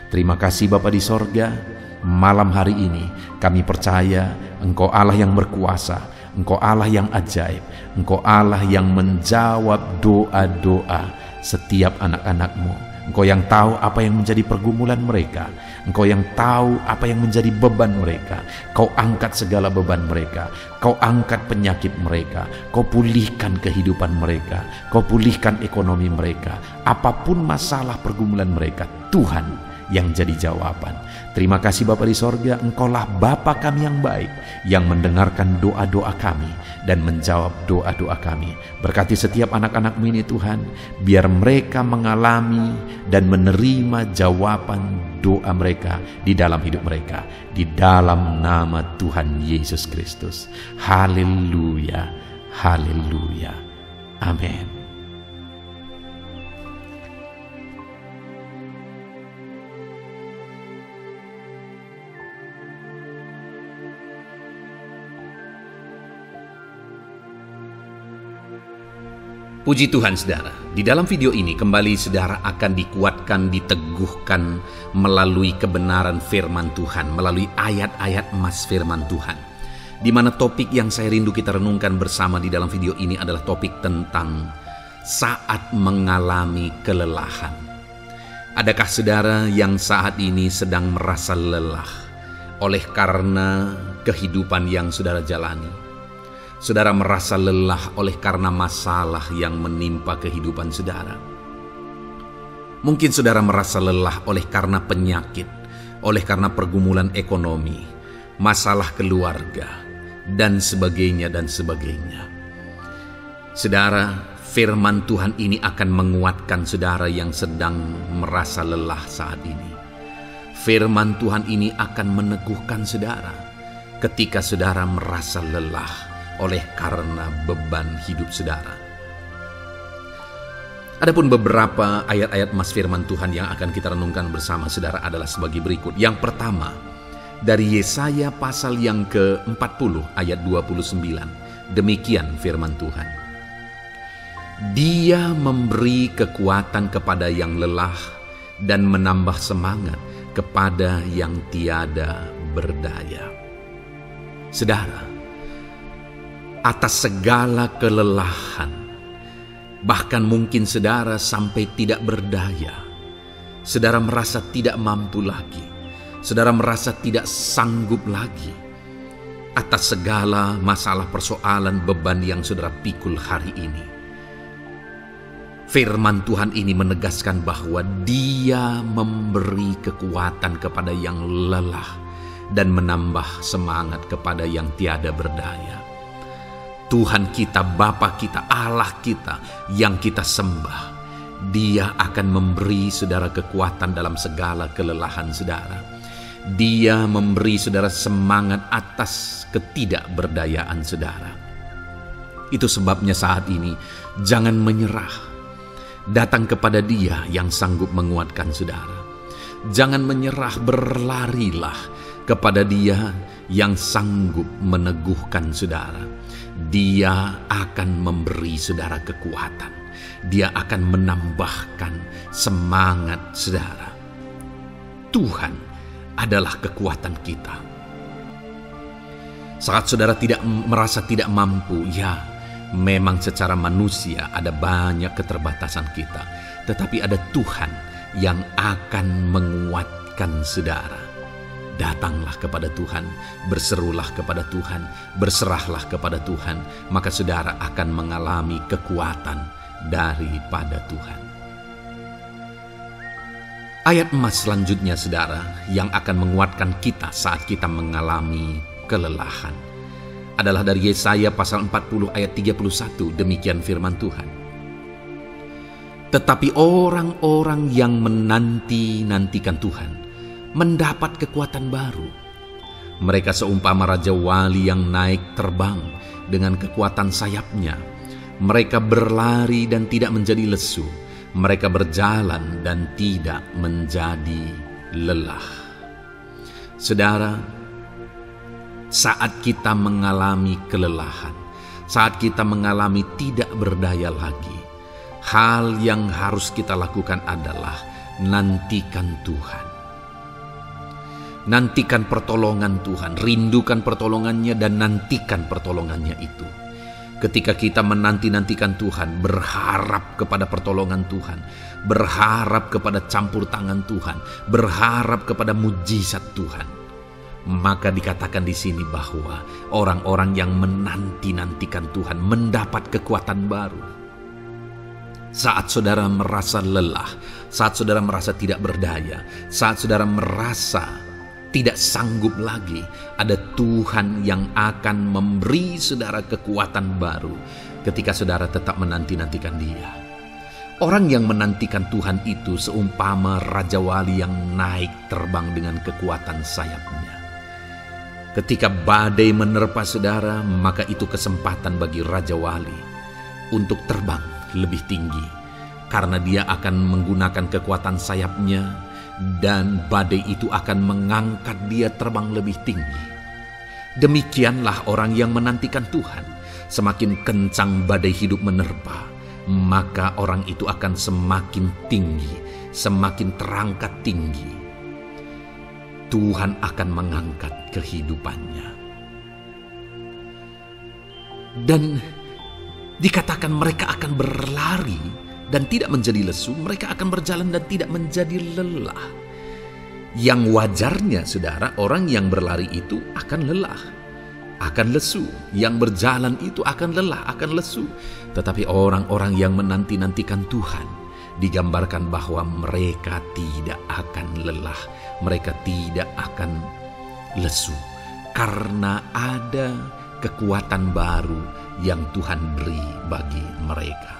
S1: Terima kasih Bapa di sorga. Malam hari ini kami percaya Engkau Allah yang berkuasa, Engkau Allah yang ajaib, Engkau Allah yang menjawab doa-doa setiap anak-anak-Mu. Engkau yang tahu apa yang menjadi pergumulan mereka, Engkau yang tahu apa yang menjadi beban mereka. Kau angkat segala beban mereka, Kau angkat penyakit mereka, Kau pulihkan kehidupan mereka, Kau pulihkan ekonomi mereka. Apapun masalah pergumulan mereka, Tuhan yang jadi jawaban. Terima kasih Bapa di sorga, Engkaulah Bapa kami yang baik, yang mendengarkan doa-doa kami dan menjawab doa-doa kami. Berkati setiap anak-anak-Mu ini Tuhan, biar mereka mengalami dan menerima jawaban doa mereka di dalam hidup mereka, di dalam nama Tuhan Yesus Kristus. Haleluya, haleluya, amin. Puji Tuhan saudara, di dalam video ini kembali saudara akan dikuatkan, diteguhkan melalui kebenaran firman Tuhan, melalui ayat-ayat emas firman Tuhan. Di mana topik yang saya rindu kita renungkan bersama di dalam video ini adalah topik tentang saat mengalami kelelahan. Adakah saudara yang saat ini sedang merasa lelah oleh karena kehidupan yang saudara jalani? Saudara merasa lelah oleh karena masalah yang menimpa kehidupan saudara. Mungkin saudara merasa lelah oleh karena penyakit, oleh karena pergumulan ekonomi, masalah keluarga, dan sebagainya dan sebagainya. Saudara, firman Tuhan ini akan menguatkan saudara yang sedang merasa lelah saat ini. Firman Tuhan ini akan meneguhkan saudara ketika saudara merasa lelah oleh karena beban hidup saudara. Adapun beberapa ayat-ayat mas firman Tuhan yang akan kita renungkan bersama saudara adalah sebagai berikut. Yang pertama, dari Yesaya pasal yang ke-40 ayat 29. Demikian firman Tuhan. Dia memberi kekuatan kepada yang lelah dan menambah semangat kepada yang tiada berdaya. Saudara, atas segala kelelahan, bahkan mungkin saudara sampai tidak berdaya, saudara merasa tidak mampu lagi, saudara merasa tidak sanggup lagi, atas segala masalah persoalan beban yang saudara pikul hari ini. Firman Tuhan ini menegaskan bahwa Dia memberi kekuatan kepada yang lelah dan menambah semangat kepada yang tiada berdaya. Tuhan kita, Bapa kita, Allah kita yang kita sembah, Dia akan memberi saudara kekuatan dalam segala kelelahan saudara. Dia memberi saudara semangat atas ketidakberdayaan saudara. Itu sebabnya saat ini jangan menyerah. Datang kepada Dia yang sanggup menguatkan saudara. Jangan menyerah, berlarilah kepada Dia yang sanggup meneguhkan saudara. Dia akan memberi saudara kekuatan. Dia akan menambahkan semangat saudara. Tuhan adalah kekuatan kita. Saat saudara merasa tidak mampu, ya, memang secara manusia ada banyak keterbatasan kita, tetapi ada Tuhan yang akan menguatkan saudara. Datanglah kepada Tuhan, berserulah kepada Tuhan, berserahlah kepada Tuhan, maka saudara akan mengalami kekuatan daripada Tuhan. Ayat emas selanjutnya saudara yang akan menguatkan kita saat kita mengalami kelelahan adalah dari Yesaya pasal 40 ayat 31. Demikian firman Tuhan. Tetapi orang-orang yang menanti-nantikan Tuhan mendapat kekuatan baru. Mereka seumpama Raja Wali yang naik terbang dengan kekuatan sayapnya. Mereka berlari dan tidak menjadi lesu. Mereka berjalan dan tidak menjadi lelah. Saudara, saat kita mengalami kelelahan, saat kita mengalami tidak berdaya lagi, hal yang harus kita lakukan adalah nantikan Tuhan. Nantikan pertolongan Tuhan, rindukan pertolongannya dan nantikan pertolongannya itu. Ketika kita menanti-nantikan Tuhan, berharap kepada pertolongan Tuhan, berharap kepada campur tangan Tuhan, berharap kepada mujizat Tuhan, maka dikatakan di sini bahwa orang-orang yang menanti-nantikan Tuhan mendapat kekuatan baru. Saat saudara merasa lelah, saat saudara merasa tidak berdaya, saat saudara merasa tidak sanggup lagi, ada Tuhan yang akan memberi saudara kekuatan baru ketika saudara tetap menanti-nantikan Dia. Orang yang menantikan Tuhan itu seumpama Raja Wali yang naik terbang dengan kekuatan sayapnya. Ketika badai menerpa saudara, maka itu kesempatan bagi Raja Wali untuk terbang lebih tinggi, karena dia akan menggunakan kekuatan sayapnya dan badai itu akan mengangkat dia terbang lebih tinggi. Demikianlah orang yang menantikan Tuhan. Semakin kencang badai hidup menerpa, maka orang itu akan semakin tinggi, semakin terangkat tinggi. Tuhan akan mengangkat kehidupannya. Dan Dikatakan mereka akan berlari dan tidak menjadi lesu, mereka akan berjalan dan tidak menjadi lelah. Yang wajarnya, saudara, orang yang berlari itu akan lelah, akan lesu. Yang berjalan itu akan lelah, akan lesu. Tetapi orang-orang yang menanti-nantikan Tuhan, digambarkan bahwa mereka tidak akan lelah, mereka tidak akan lesu, karena ada kekuatan baru yang Tuhan beri bagi mereka.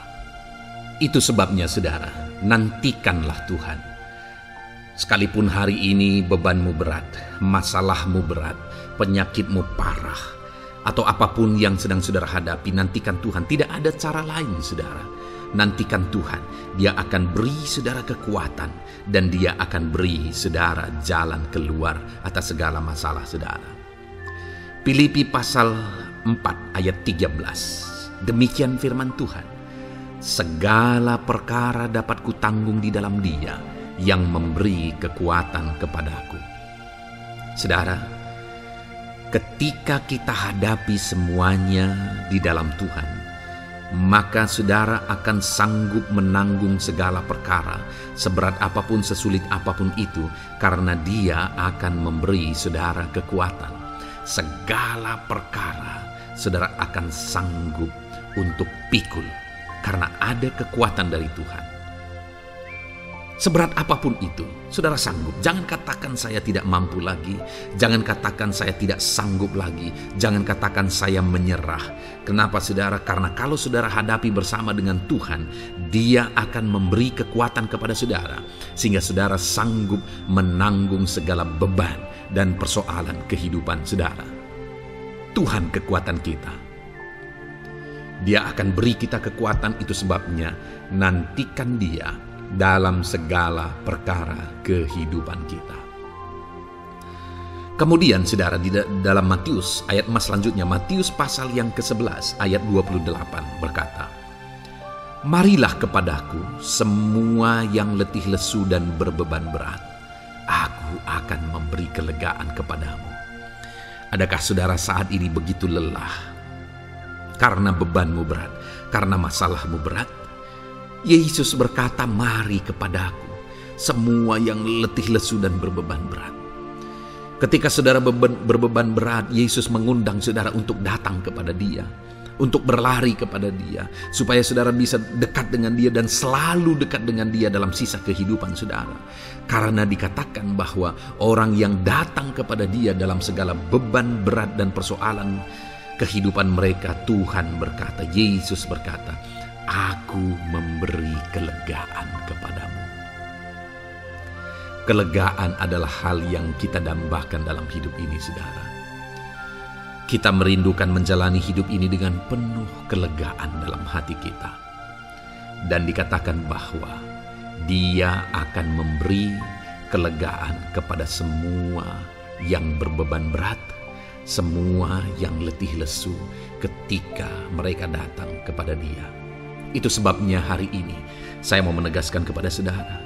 S1: Itu sebabnya, saudara, nantikanlah Tuhan. Sekalipun hari ini bebanmu berat, masalahmu berat, penyakitmu parah, atau apapun yang sedang saudara hadapi, nantikan Tuhan. Tidak ada cara lain, saudara. Nantikan Tuhan. Dia akan beri saudara kekuatan, dan Dia akan beri saudara jalan keluar atas segala masalah saudara. Filipi pasal 4 ayat 13. Demikian firman Tuhan. Segala perkara dapat kutanggung di dalam Dia yang memberi kekuatan kepadaku. Saudara, ketika kita hadapi semuanya di dalam Tuhan, maka saudara akan sanggup menanggung segala perkara, seberat apapun, sesulit apapun itu, karena Dia akan memberi saudara kekuatan. Segala perkara saudara akan sanggup untuk pikul, karena ada kekuatan dari Tuhan. Seberat apapun itu, saudara sanggup. Jangan katakan saya tidak mampu lagi. Jangan katakan saya tidak sanggup lagi. Jangan katakan saya menyerah. Kenapa, saudara? Karena kalau saudara hadapi bersama dengan Tuhan, Dia akan memberi kekuatan kepada saudara, sehingga saudara sanggup menanggung segala beban dan persoalan kehidupan saudara. Tuhan kekuatan kita. Dia akan beri kita kekuatan, itu sebabnya nantikan Dia dalam segala perkara kehidupan kita. Kemudian saudara, di dalam Matius ayat selanjutnya, Matius pasal yang ke-11 ayat 28 berkata, marilah kepadaku semua yang letih lesu dan berbeban berat, aku akan memberi kelegaan kepadamu. Adakah saudara saat ini begitu lelah karena bebanmu berat, karena masalahmu berat? Yesus berkata, mari kepadaku semua yang letih lesu dan berbeban berat. Ketika saudara berbeban berat, Yesus mengundang saudara untuk datang kepada Dia, untuk berlari kepada Dia, supaya saudara bisa dekat dengan Dia dan selalu dekat dengan Dia dalam sisa kehidupan saudara. Karena dikatakan bahwa orang yang datang kepada Dia dalam segala beban berat dan persoalan kehidupan mereka, Tuhan berkata, Yesus berkata, aku memberi kelegaan kepadamu. Kelegaan adalah hal yang kita dambakan dalam hidup ini, saudara. Kita merindukan menjalani hidup ini dengan penuh kelegaan dalam hati kita. Dan dikatakan bahwa Dia akan memberi kelegaan kepada semua yang berbeban berat, semua yang letih lesu ketika mereka datang kepada Dia. Itu sebabnya hari ini saya mau menegaskan kepada saudara,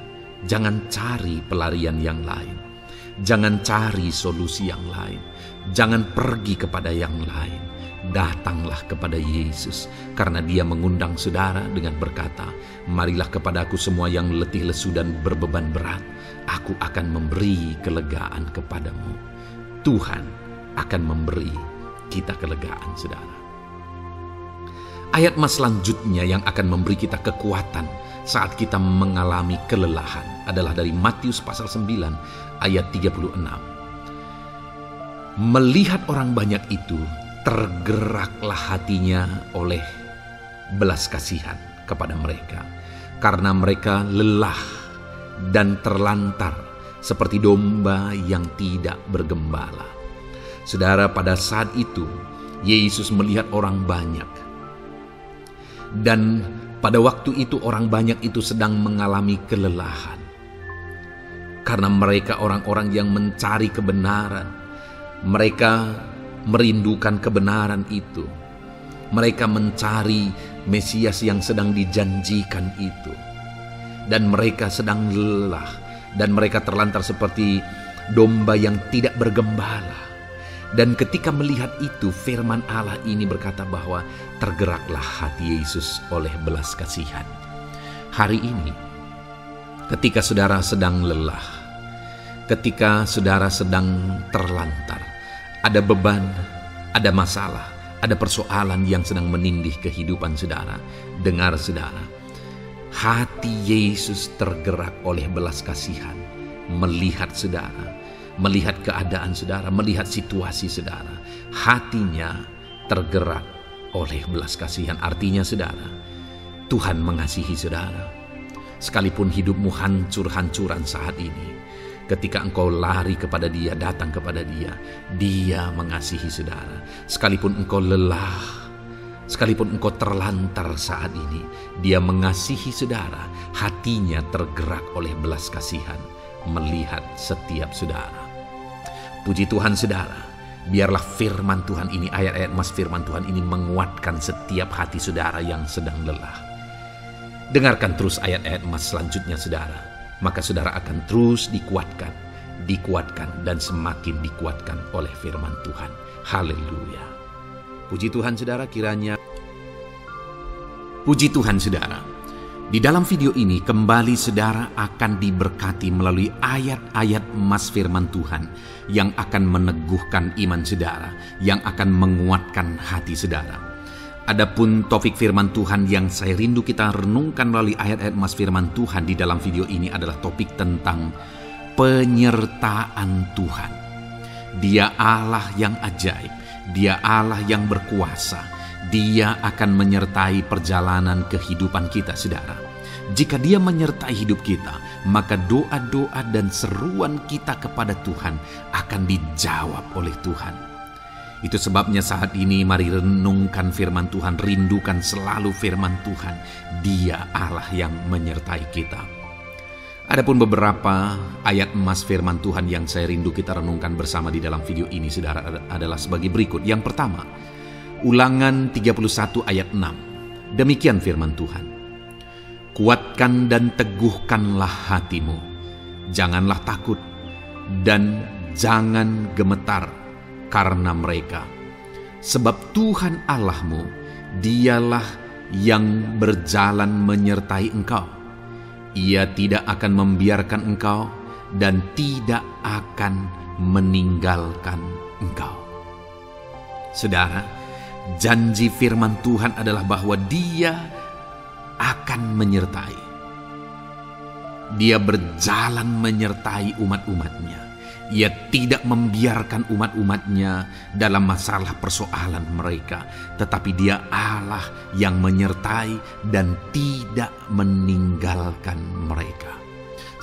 S1: jangan cari pelarian yang lain, jangan cari solusi yang lain, jangan pergi kepada yang lain. Datanglah kepada Yesus, karena Dia mengundang saudara dengan berkata, marilah kepadaku semua yang letih lesu dan berbeban berat, aku akan memberi kelegaan kepadamu. Tuhan akan memberi kita kelegaan, saudara. Ayat selanjutnya yang akan memberi kita kekuatan saat kita mengalami kelelahan adalah dari Matius pasal 9 ayat 36. Melihat orang banyak itu, tergeraklah hatinya oleh belas kasihan kepada mereka, karena mereka lelah dan terlantar seperti domba yang tidak bergembala. Saudara, pada saat itu Yesus melihat orang banyak. Dan pada waktu itu orang banyak itu sedang mengalami kelelahan. Karena mereka orang-orang yang mencari kebenaran. Mereka merindukan kebenaran itu. Mereka mencari Mesias yang sedang dijanjikan itu. Dan mereka sedang lelah. Dan mereka terlantar seperti domba yang tidak bergembala. Dan ketika melihat itu, firman Allah ini berkata bahwa tergeraklah hati Yesus oleh belas kasihan. Hari ini, ketika saudara sedang lelah, ketika saudara sedang terlantar, ada beban, ada masalah, ada persoalan yang sedang menindih kehidupan saudara, dengar saudara, hati Yesus tergerak oleh belas kasihan, melihat saudara, melihat keadaan saudara, melihat situasi saudara. Hatinya tergerak oleh belas kasihan. Artinya saudara, Tuhan mengasihi saudara. Sekalipun hidupmu hancur-hancuran saat ini, ketika engkau lari kepada Dia, datang kepada Dia, Dia mengasihi saudara. Sekalipun engkau lelah, sekalipun engkau terlantar saat ini, Dia mengasihi saudara. Hatinya tergerak oleh belas kasihan, melihat setiap saudara. Puji Tuhan saudara, biarlah firman Tuhan ini, ayat-ayat mas firman Tuhan ini menguatkan setiap hati saudara yang sedang lelah. Dengarkan terus ayat-ayat mas selanjutnya saudara, maka saudara akan terus dikuatkan dan semakin dikuatkan oleh firman Tuhan. Haleluya. Puji Tuhan saudara, kiranya puji Tuhan saudara, di dalam video ini kembali saudara akan diberkati melalui ayat-ayat emas firman Tuhan yang akan meneguhkan iman saudara, yang akan menguatkan hati saudara. Adapun topik firman Tuhan yang saya rindu kita renungkan melalui ayat-ayat emas firman Tuhan di dalam video ini adalah topik tentang penyertaan Tuhan. Dia Allah yang ajaib, Dia Allah yang berkuasa. Dia akan menyertai perjalanan kehidupan kita saudara. Jika Dia menyertai hidup kita, maka doa-doa dan seruan kita kepada Tuhan akan dijawab oleh Tuhan. Itu sebabnya saat ini mari renungkan firman Tuhan, rindukan selalu firman Tuhan. Dia Allah yang menyertai kita. Adapun beberapa ayat emas firman Tuhan yang saya rindu kita renungkan bersama di dalam video ini saudara adalah sebagai berikut. Yang pertama, Ulangan 31 ayat 6. Demikian firman Tuhan. Kuatkan dan teguhkanlah hatimu. Janganlah takut dan jangan gemetar karena mereka. Sebab Tuhan Allahmu, Dialah yang berjalan menyertai engkau. Ia tidak akan membiarkan engkau dan tidak akan meninggalkan engkau. Saudara, janji firman Tuhan adalah bahwa Dia akan menyertai. Dia berjalan menyertai umat-umatnya. Ia tidak membiarkan umat-umatnya dalam masalah persoalan mereka. Tetapi Dia Allah yang menyertai dan tidak meninggalkan mereka.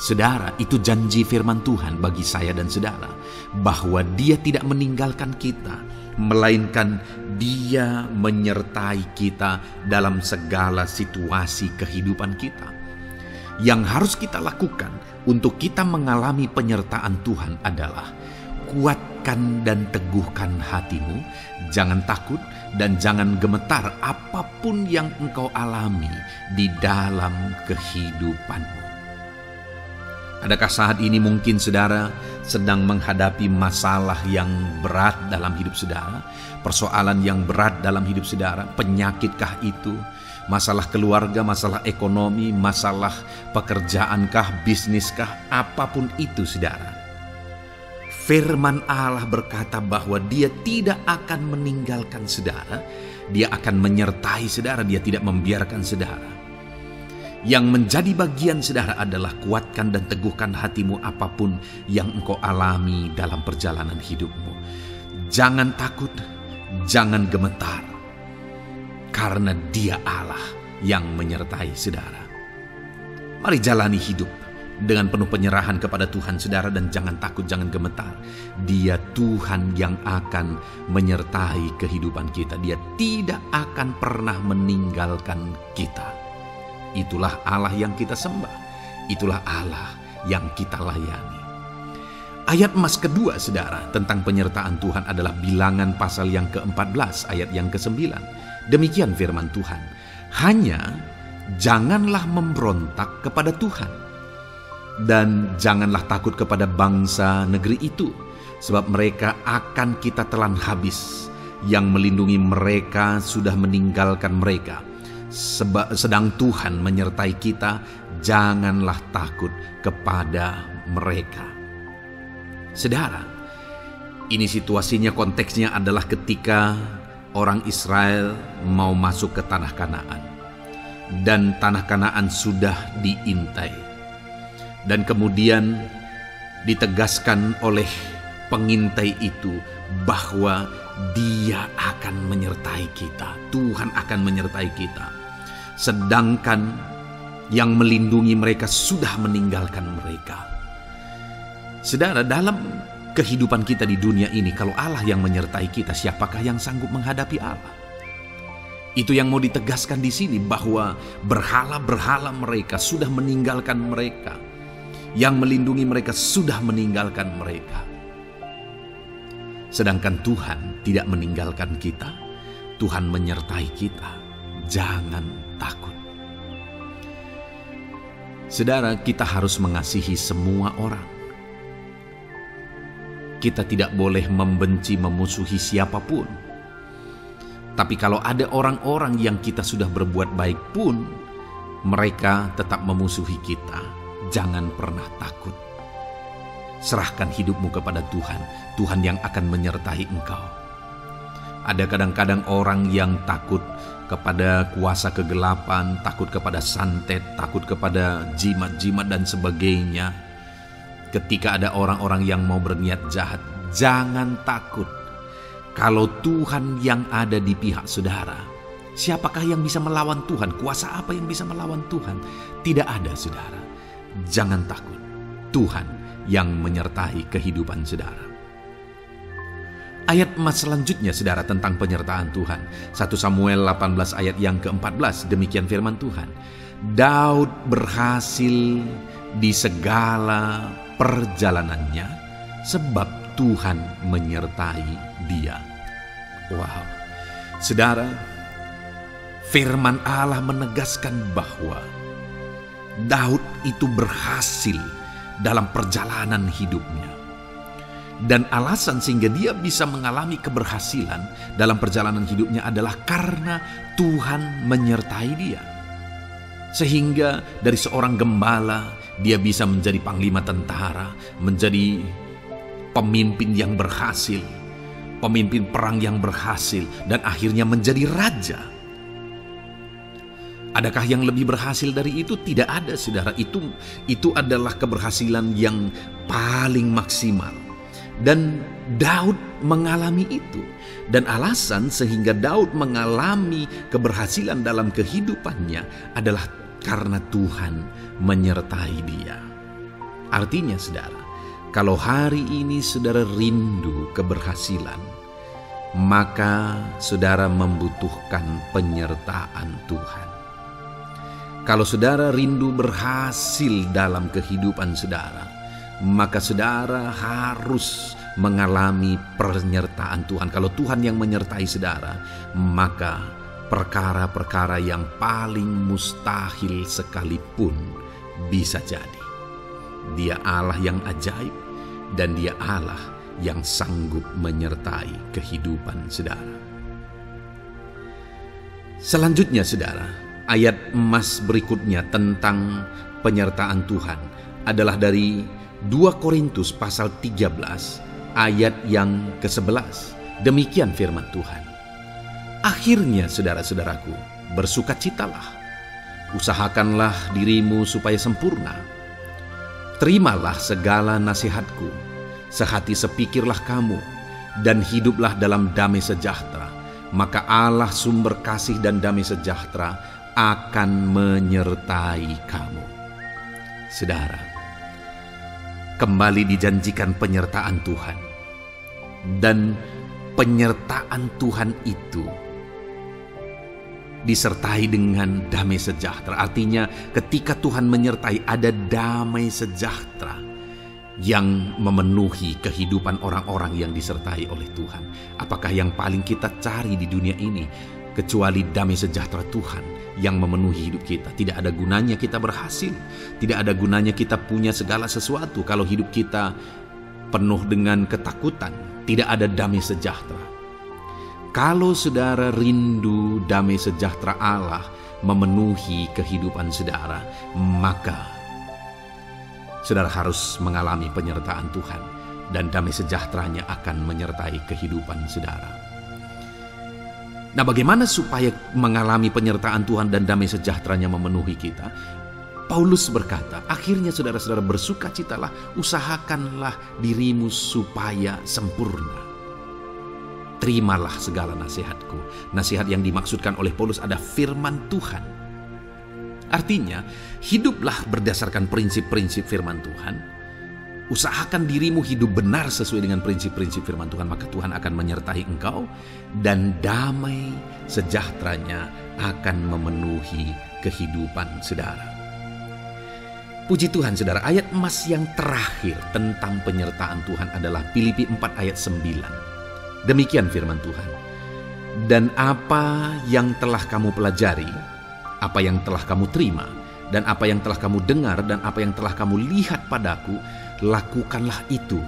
S1: Saudara, itu janji firman Tuhan bagi saya dan saudara, bahwa Dia tidak meninggalkan kita, melainkan Dia menyertai kita dalam segala situasi kehidupan kita. Yang harus kita lakukan untuk kita mengalami penyertaan Tuhan adalah kuatkan dan teguhkan hatimu, jangan takut dan jangan gemetar apapun yang engkau alami di dalam kehidupanmu. Adakah saat ini mungkin saudara sedang menghadapi masalah yang berat dalam hidup saudara? Persoalan yang berat dalam hidup saudara? Penyakitkah itu? Masalah keluarga, masalah ekonomi, masalah pekerjaankah, bisniskah? Apapun itu saudara. Firman Allah berkata bahwa Dia tidak akan meninggalkan saudara. Dia akan menyertai saudara, Dia tidak membiarkan saudara. Yang menjadi bagian saudara adalah kuatkan dan teguhkan hatimu apapun yang engkau alami dalam perjalanan hidupmu. Jangan takut, jangan gemetar, karena Dia Allah yang menyertai saudara. Mari jalani hidup dengan penuh penyerahan kepada Tuhan saudara, dan jangan takut, jangan gemetar. Dia Tuhan yang akan menyertai kehidupan kita. Dia tidak akan pernah meninggalkan kita. Itulah Allah yang kita sembah. Itulah Allah yang kita layani. Ayat emas kedua saudara tentang penyertaan Tuhan adalah Bilangan pasal yang ke-14 ayat yang ke-9. Demikian firman Tuhan. Hanya janganlah memberontak kepada Tuhan, dan janganlah takut kepada bangsa negeri itu, sebab mereka akan kita telan habis. Yang melindungi mereka sudah meninggalkan mereka. Sedang Tuhan menyertai kita, janganlah takut kepada mereka. Saudara, ini situasinya, konteksnya adalah ketika orang Israel mau masuk ke tanah Kanaan. Dan tanah Kanaan sudah diintai. Dan kemudian ditegaskan oleh pengintai itu bahwa Dia akan menyertai kita. Tuhan akan menyertai kita. Sedangkan yang melindungi mereka sudah meninggalkan mereka. Saudara, dalam kehidupan kita di dunia ini, kalau Allah yang menyertai kita, siapakah yang sanggup menghadapi Allah? Itu yang mau ditegaskan di sini, bahwa berhala-berhala mereka sudah meninggalkan mereka. Yang melindungi mereka sudah meninggalkan mereka. Sedangkan Tuhan tidak meninggalkan kita. Tuhan menyertai kita. Jangan takut. Saudara, kita harus mengasihi semua orang. Kita tidak boleh membenci, memusuhi siapapun. Tapi kalau ada orang-orang yang kita sudah berbuat baik pun, mereka tetap memusuhi kita. Jangan pernah takut. Serahkan hidupmu kepada Tuhan. Tuhan yang akan menyertai engkau. Ada kadang-kadang orang yang takut kepada kuasa kegelapan, takut kepada santet, takut kepada jimat-jimat dan sebagainya. Ketika ada orang-orang yang mau berniat jahat, jangan takut. Kalau Tuhan yang ada di pihak saudara, siapakah yang bisa melawan Tuhan? Kuasa apa yang bisa melawan Tuhan? Tidak ada, saudara. Jangan takut. Tuhan yang menyertai kehidupan saudara. Ayat emas selanjutnya, saudara, tentang penyertaan Tuhan. 1 Samuel 18 ayat yang ke-14, demikian firman Tuhan. Daud berhasil di segala perjalanannya sebab Tuhan menyertai dia. Wow. Saudara, firman Allah menegaskan bahwa Daud itu berhasil dalam perjalanan hidupnya. Dan alasan sehingga dia bisa mengalami keberhasilan dalam perjalanan hidupnya adalah karena Tuhan menyertai dia. Sehingga dari seorang gembala, dia bisa menjadi panglima tentara, menjadi pemimpin yang berhasil, pemimpin perang yang berhasil, dan akhirnya menjadi raja. Adakah yang lebih berhasil dari itu? Tidak ada, saudara. Itu adalah keberhasilan yang paling maksimal. Dan Daud mengalami itu. Dan alasan sehingga Daud mengalami keberhasilan dalam kehidupannya adalah karena Tuhan menyertai dia. Artinya, saudara, kalau hari ini saudara rindu keberhasilan, maka saudara membutuhkan penyertaan Tuhan. Kalau saudara rindu berhasil dalam kehidupan saudara, maka saudara harus mengalami penyertaan Tuhan. Kalau Tuhan yang menyertai saudara, maka perkara-perkara yang paling mustahil sekalipun bisa jadi. Dia Allah yang ajaib, dan Dia Allah yang sanggup menyertai kehidupan saudara. Selanjutnya, saudara, ayat emas berikutnya tentang penyertaan Tuhan adalah dari 2 Korintus pasal 13 ayat yang ke-11. Demikian firman Tuhan. Akhirnya, saudara-saudaraku, bersukacitalah. Usahakanlah dirimu supaya sempurna. Terimalah segala nasihatku. Sehati sepikirlah kamu, dan hiduplah dalam damai sejahtera. Maka Allah sumber kasih dan damai sejahtera akan menyertai kamu. Saudara, kembali dijanjikan penyertaan Tuhan. Dan penyertaan Tuhan itu disertai dengan damai sejahtera. Artinya ketika Tuhan menyertai, ada damai sejahtera yang memenuhi kehidupan orang-orang yang disertai oleh Tuhan. Apakah yang paling kita cari di dunia ini kecuali damai sejahtera Tuhan yang memenuhi hidup kita? Tidak ada gunanya kita berhasil, tidak ada gunanya kita punya segala sesuatu kalau hidup kita penuh dengan ketakutan, tidak ada damai sejahtera. Kalau saudara rindu damai sejahtera Allah memenuhi kehidupan saudara, maka saudara harus mengalami penyertaan Tuhan, dan damai sejahteranya akan menyertai kehidupan saudara. Nah, bagaimana supaya mengalami penyertaan Tuhan dan damai sejahteranya memenuhi kita? Paulus berkata, akhirnya saudara-saudara bersukacitalah, usahakanlah dirimu supaya sempurna. Terimalah segala nasihatku. Nasihat yang dimaksudkan oleh Paulus ada firman Tuhan. Artinya, hiduplah berdasarkan prinsip-prinsip firman Tuhan. Usahakan dirimu hidup benar sesuai dengan prinsip-prinsip firman Tuhan, maka Tuhan akan menyertai engkau dan damai sejahteranya akan memenuhi kehidupan saudara. Puji Tuhan saudara, ayat emas yang terakhir tentang penyertaan Tuhan adalah Filipi 4 ayat 9. Demikian firman Tuhan. Dan apa yang telah kamu pelajari, apa yang telah kamu terima, dan apa yang telah kamu dengar, dan apa yang telah kamu lihat padaku, lakukanlah itu.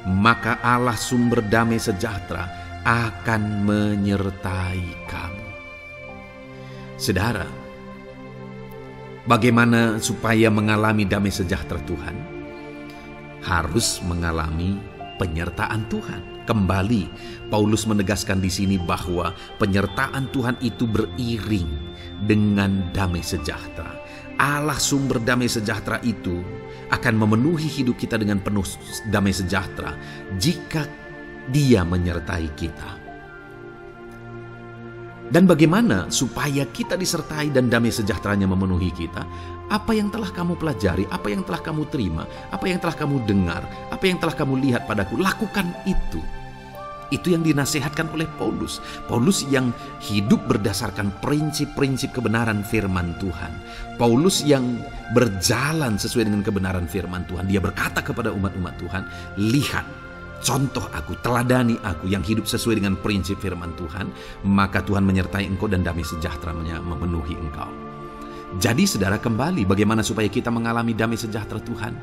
S1: Maka Allah sumber damai sejahtera akan menyertai kamu. Saudara, bagaimana supaya mengalami damai sejahtera Tuhan? Harus mengalami penyertaan Tuhan. Kembali, Paulus menegaskan di sini bahwa penyertaan Tuhan itu beriring dengan damai sejahtera. Allah sumber damai sejahtera itu akan memenuhi hidup kita dengan penuh damai sejahtera jika Dia menyertai kita. Dan bagaimana supaya kita disertai dan damai sejahteranya memenuhi kita? Apa yang telah kamu pelajari, apa yang telah kamu terima, apa yang telah kamu dengar, apa yang telah kamu lihat padaku, lakukan itu. Itu yang dinasihatkan oleh Paulus. Paulus yang hidup berdasarkan prinsip-prinsip kebenaran firman Tuhan. Paulus yang berjalan sesuai dengan kebenaran firman Tuhan. Dia berkata kepada umat-umat Tuhan, lihat, contoh aku, teladani aku yang hidup sesuai dengan prinsip firman Tuhan, maka Tuhan menyertai engkau dan damai sejahteranya memenuhi engkau. Jadi saudara, kembali bagaimana supaya kita mengalami damai sejahtera Tuhan?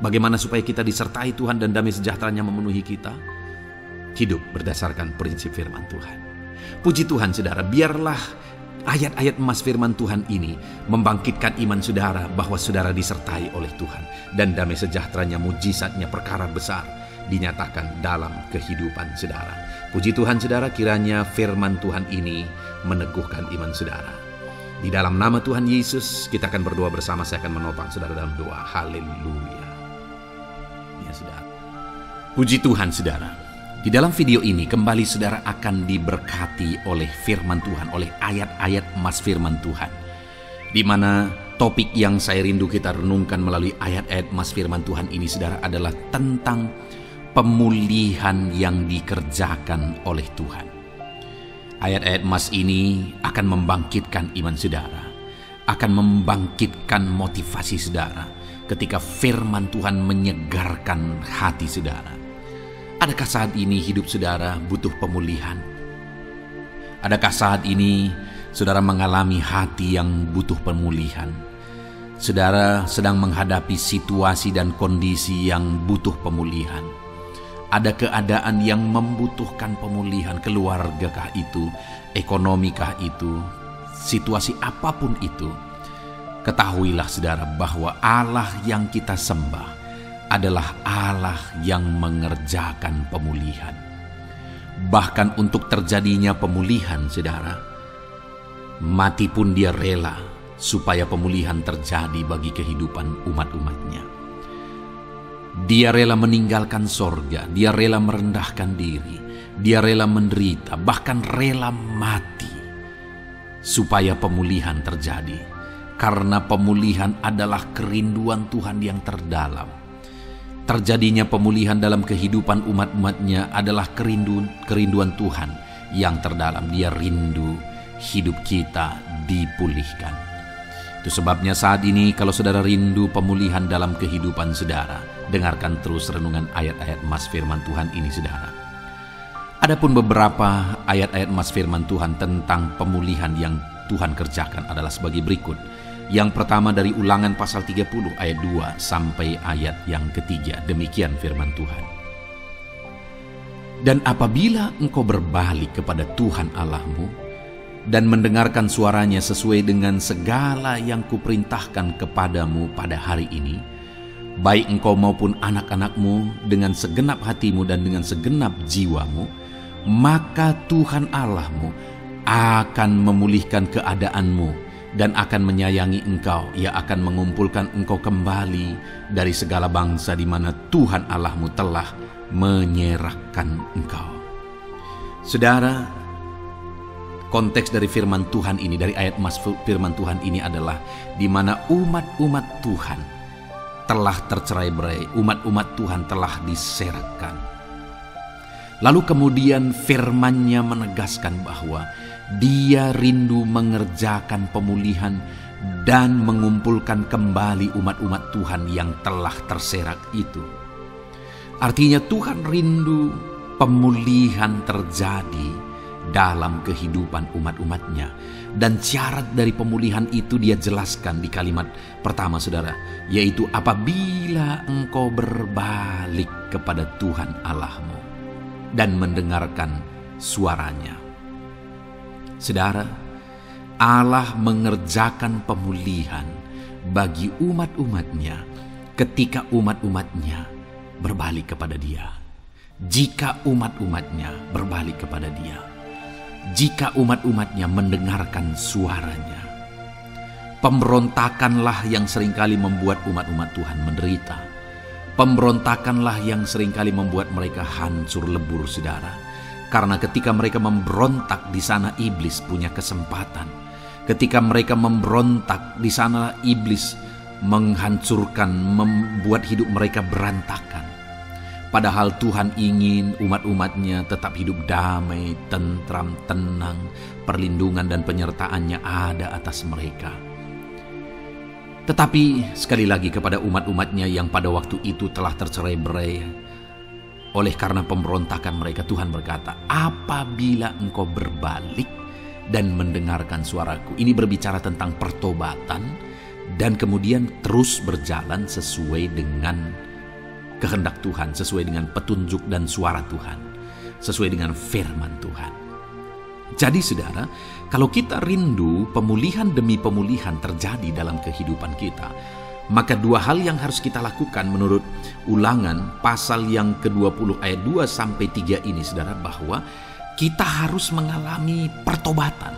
S1: Bagaimana supaya kita disertai Tuhan dan damai sejahteranya memenuhi kita? Hidup berdasarkan prinsip firman Tuhan. Puji Tuhan saudara, biarlah ayat-ayat emas firman Tuhan ini membangkitkan iman saudara bahwa saudara disertai oleh Tuhan. Dan damai sejahteranya, mujizatnya, perkara besar dinyatakan dalam kehidupan saudara. Puji Tuhan saudara, kiranya firman Tuhan ini meneguhkan iman saudara. Di dalam nama Tuhan Yesus kita akan berdoa bersama. Saya akan menopang saudara dalam doa. Haleluya. Ya saudara. Puji Tuhan saudara. Di dalam video ini kembali saudara akan diberkati oleh firman Tuhan, oleh ayat-ayat emas firman Tuhan. Di mana topik yang saya rindu kita renungkan melalui ayat-ayat emas firman Tuhan ini saudara adalah tentang pemulihan yang dikerjakan oleh Tuhan. Ayat-ayat emas ini akan membangkitkan iman saudara, akan membangkitkan motivasi saudara ketika firman Tuhan menyegarkan hati saudara. Adakah saat ini hidup saudara butuh pemulihan? Adakah saat ini saudara mengalami hati yang butuh pemulihan? Saudara sedang menghadapi situasi dan kondisi yang butuh pemulihan. Ada keadaan yang membutuhkan pemulihan, keluargakah itu, ekonomikah itu, situasi apapun itu. Ketahuilah saudara bahwa Allah yang kita sembah adalah Allah yang mengerjakan pemulihan. Bahkan untuk terjadinya pemulihan saudara, mati pun Dia rela supaya pemulihan terjadi bagi kehidupan umat-umatnya. Dia rela meninggalkan sorga, Dia rela merendahkan diri, Dia rela menderita, bahkan rela mati supaya pemulihan terjadi. Karena pemulihan adalah kerinduan Tuhan yang terdalam. Terjadinya pemulihan dalam kehidupan umat-umatnya adalah kerinduan Tuhan yang terdalam. Dia rindu hidup kita dipulihkan. Itu sebabnya saat ini kalau saudara rindu pemulihan dalam kehidupan saudara, dengarkan terus renungan ayat-ayat emas firman Tuhan ini saudara. Adapun beberapa ayat-ayat emas firman Tuhan tentang pemulihan yang Tuhan kerjakan adalah sebagai berikut. Yang pertama dari Ulangan pasal 30 ayat 2 sampai ayat yang ketiga. Demikian firman Tuhan. Dan apabila engkau berbalik kepada Tuhan Allahmu dan mendengarkan suaranya sesuai dengan segala yang kuperintahkan kepadamu pada hari ini, baik engkau maupun anak-anakmu dengan segenap hatimu dan dengan segenap jiwamu, maka Tuhan Allahmu akan memulihkan keadaanmu dan akan menyayangi engkau. Ia akan mengumpulkan engkau kembali dari segala bangsa di mana Tuhan Allahmu telah menyerahkan engkau. Saudara, konteks dari firman Tuhan ini, dari ayat firman Tuhan ini adalah di mana umat-umat Tuhan telah tercerai-berai, umat-umat Tuhan telah diserahkan. Lalu kemudian firman-Nya menegaskan bahwa Dia rindu mengerjakan pemulihan dan mengumpulkan kembali umat-umat Tuhan yang telah terserak itu. Artinya Tuhan rindu pemulihan terjadi dalam kehidupan umat-umatnya. Dan syarat dari pemulihan itu Dia jelaskan di kalimat pertama, saudara, yaitu apabila engkau berbalik kepada Tuhan Allahmu dan mendengarkan suaranya. Saudara, Allah mengerjakan pemulihan bagi umat-umatnya ketika umat-umatnya berbalik kepada Dia. Jika umat-umatnya berbalik kepada Dia, jika umat-umatnya mendengarkan suaranya. Pemberontakanlah yang seringkali membuat umat-umat Tuhan menderita. Pemberontakanlah yang seringkali membuat mereka hancur lebur, saudara. Karena ketika mereka memberontak, di sana iblis punya kesempatan. Ketika mereka memberontak, di sana iblis menghancurkan, membuat hidup mereka berantakan. Padahal Tuhan ingin umat-umatnya tetap hidup damai, tentram, tenang, perlindungan dan penyertaan-Nya ada atas mereka. Tetapi sekali lagi kepada umat-umatnya yang pada waktu itu telah tercerai-berai oleh karena pemberontakan mereka, Tuhan berkata, apabila engkau berbalik dan mendengarkan suaraku. Ini berbicara tentang pertobatan dan kemudian terus berjalan sesuai dengan kehendak Tuhan, sesuai dengan petunjuk dan suara Tuhan, sesuai dengan firman Tuhan. Jadi saudara, kalau kita rindu pemulihan demi pemulihan terjadi dalam kehidupan kita, maka dua hal yang harus kita lakukan menurut Ulangan pasal yang ke-20 ayat 2 sampai 3 ini, saudara, bahwa kita harus mengalami pertobatan.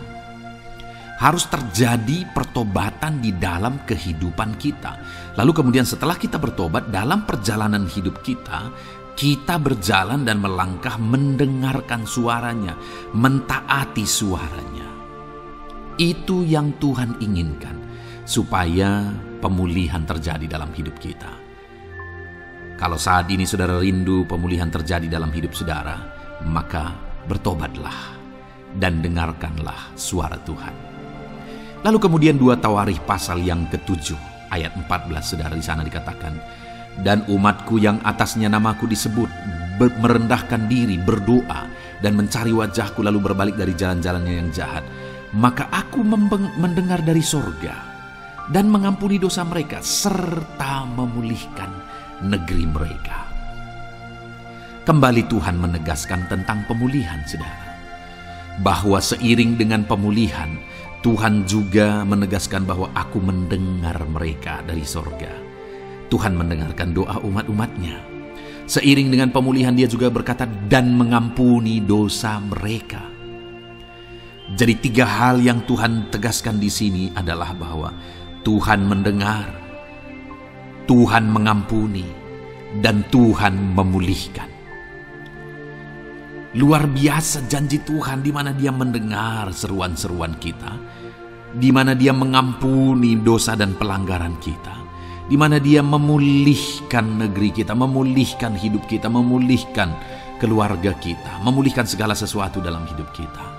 S1: Harus terjadi pertobatan di dalam kehidupan kita. Lalu kemudian setelah kita bertobat, dalam perjalanan hidup kita, kita berjalan dan melangkah mendengarkan suaranya, mentaati suaranya. Itu yang Tuhan inginkan, supaya pemulihan terjadi dalam hidup kita. Kalau saat ini saudara rindu pemulihan terjadi dalam hidup saudara, maka bertobatlah dan dengarkanlah suara Tuhan. Lalu kemudian 2 Tawarikh pasal yang ke-7 ayat 14, saudara, di sana dikatakan, dan umatku yang atasnya namaku disebut merendahkan diri, berdoa dan mencari wajahku lalu berbalik dari jalan-jalannya yang jahat, maka aku mendengar dari sorga dan mengampuni dosa mereka serta memulihkan negeri mereka. Kembali Tuhan menegaskan tentang pemulihan, saudara, bahwa seiring dengan pemulihan Tuhan juga menegaskan bahwa aku mendengar mereka dari sorga. Tuhan mendengarkan doa umat-umatnya. Seiring dengan pemulihan Dia juga berkata dan mengampuni dosa mereka. Jadi 3 hal yang Tuhan tegaskan di sini adalah bahwa Tuhan mendengar, Tuhan mengampuni, dan Tuhan memulihkan. Luar biasa janji Tuhan, di mana Dia mendengar seruan-seruan kita, di mana Dia mengampuni dosa dan pelanggaran kita, di mana Dia memulihkan negeri kita, memulihkan hidup kita, memulihkan keluarga kita, memulihkan segala sesuatu dalam hidup kita.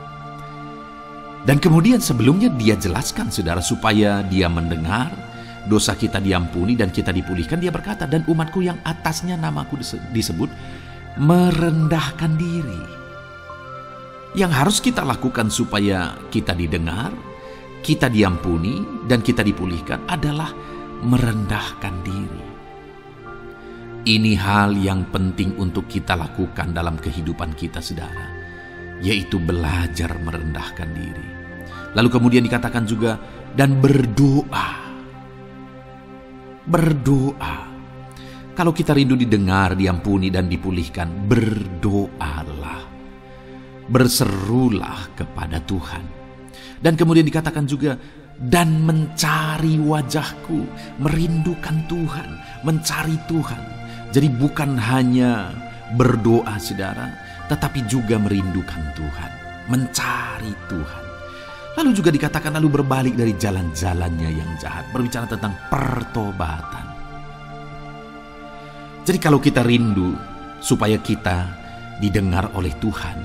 S1: Dan kemudian sebelumnya Dia jelaskan, saudara, supaya Dia mendengar, dosa kita diampuni dan kita dipulihkan. Dia berkata, dan umatku yang atasnya namaku disebut merendahkan diri. Yang harus kita lakukan supaya kita didengar, kita diampuni dan kita dipulihkan adalah merendahkan diri. Ini hal yang penting untuk kita lakukan dalam kehidupan kita, saudara, yaitu belajar merendahkan diri. Lalu kemudian dikatakan juga, dan berdoa. Berdoa. Kalau kita rindu didengar, diampuni, dan dipulihkan, berdoalah. Berserulah kepada Tuhan. Dan kemudian dikatakan juga, dan mencari wajahku, merindukan Tuhan, mencari Tuhan. Jadi bukan hanya berdoa, saudara, tetapi juga merindukan Tuhan, mencari Tuhan. Lalu juga dikatakan lalu berbalik dari jalan-jalannya yang jahat, berbicara tentang pertobatan. Jadi kalau kita rindu supaya kita didengar oleh Tuhan,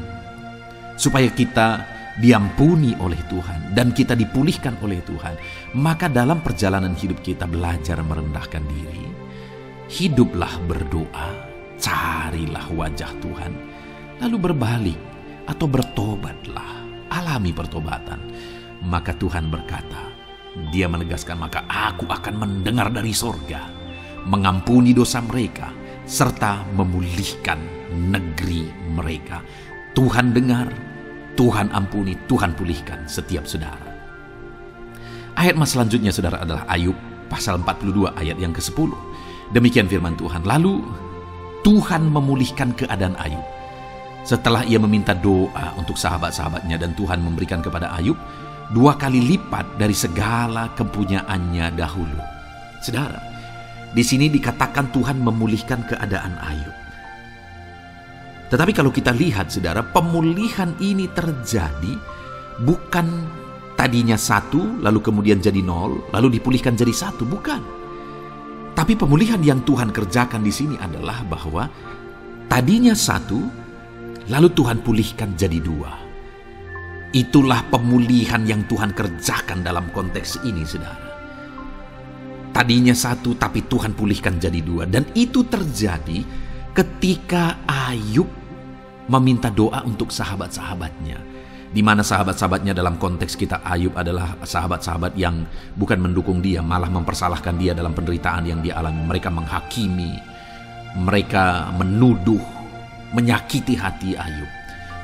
S1: supaya kita diampuni oleh Tuhan, dan kita dipulihkan oleh Tuhan, maka dalam perjalanan hidup kita belajar merendahkan diri, hiduplah berdoa, carilah wajah Tuhan, lalu berbalik atau bertobatlah, alami pertobatan. Maka Tuhan berkata, Dia menegaskan, maka aku akan mendengar dari sorga, mengampuni dosa mereka, serta memulihkan negeri mereka. Tuhan dengar, Tuhan ampuni, Tuhan pulihkan setiap saudara. Ayat mas selanjutnya, saudara, adalah Ayub pasal 42 ayat yang ke-10. Demikian firman Tuhan. Lalu Tuhan memulihkan keadaan Ayub. Setelah ia meminta doa untuk sahabat-sahabatnya, dan Tuhan memberikan kepada Ayub 2 kali lipat dari segala kepunyaannya dahulu. Saudara, di sini dikatakan Tuhan memulihkan keadaan Ayub. Tetapi kalau kita lihat, saudara, pemulihan ini terjadi bukan tadinya 1, lalu kemudian jadi 0, lalu dipulihkan jadi 1, bukan. Tapi pemulihan yang Tuhan kerjakan di sini adalah bahwa tadinya 1, lalu Tuhan pulihkan jadi 2. Itulah pemulihan yang Tuhan kerjakan dalam konteks ini, saudara. Tadinya 1, tapi Tuhan pulihkan jadi 2. Dan itu terjadi ketika Ayub meminta doa untuk sahabat-sahabatnya. Di mana sahabat-sahabatnya dalam konteks kita Ayub adalah sahabat-sahabat yang bukan mendukung dia, malah mempersalahkan dia dalam penderitaan yang dia alami. Mereka menghakimi, mereka menuduh, menyakiti hati Ayub.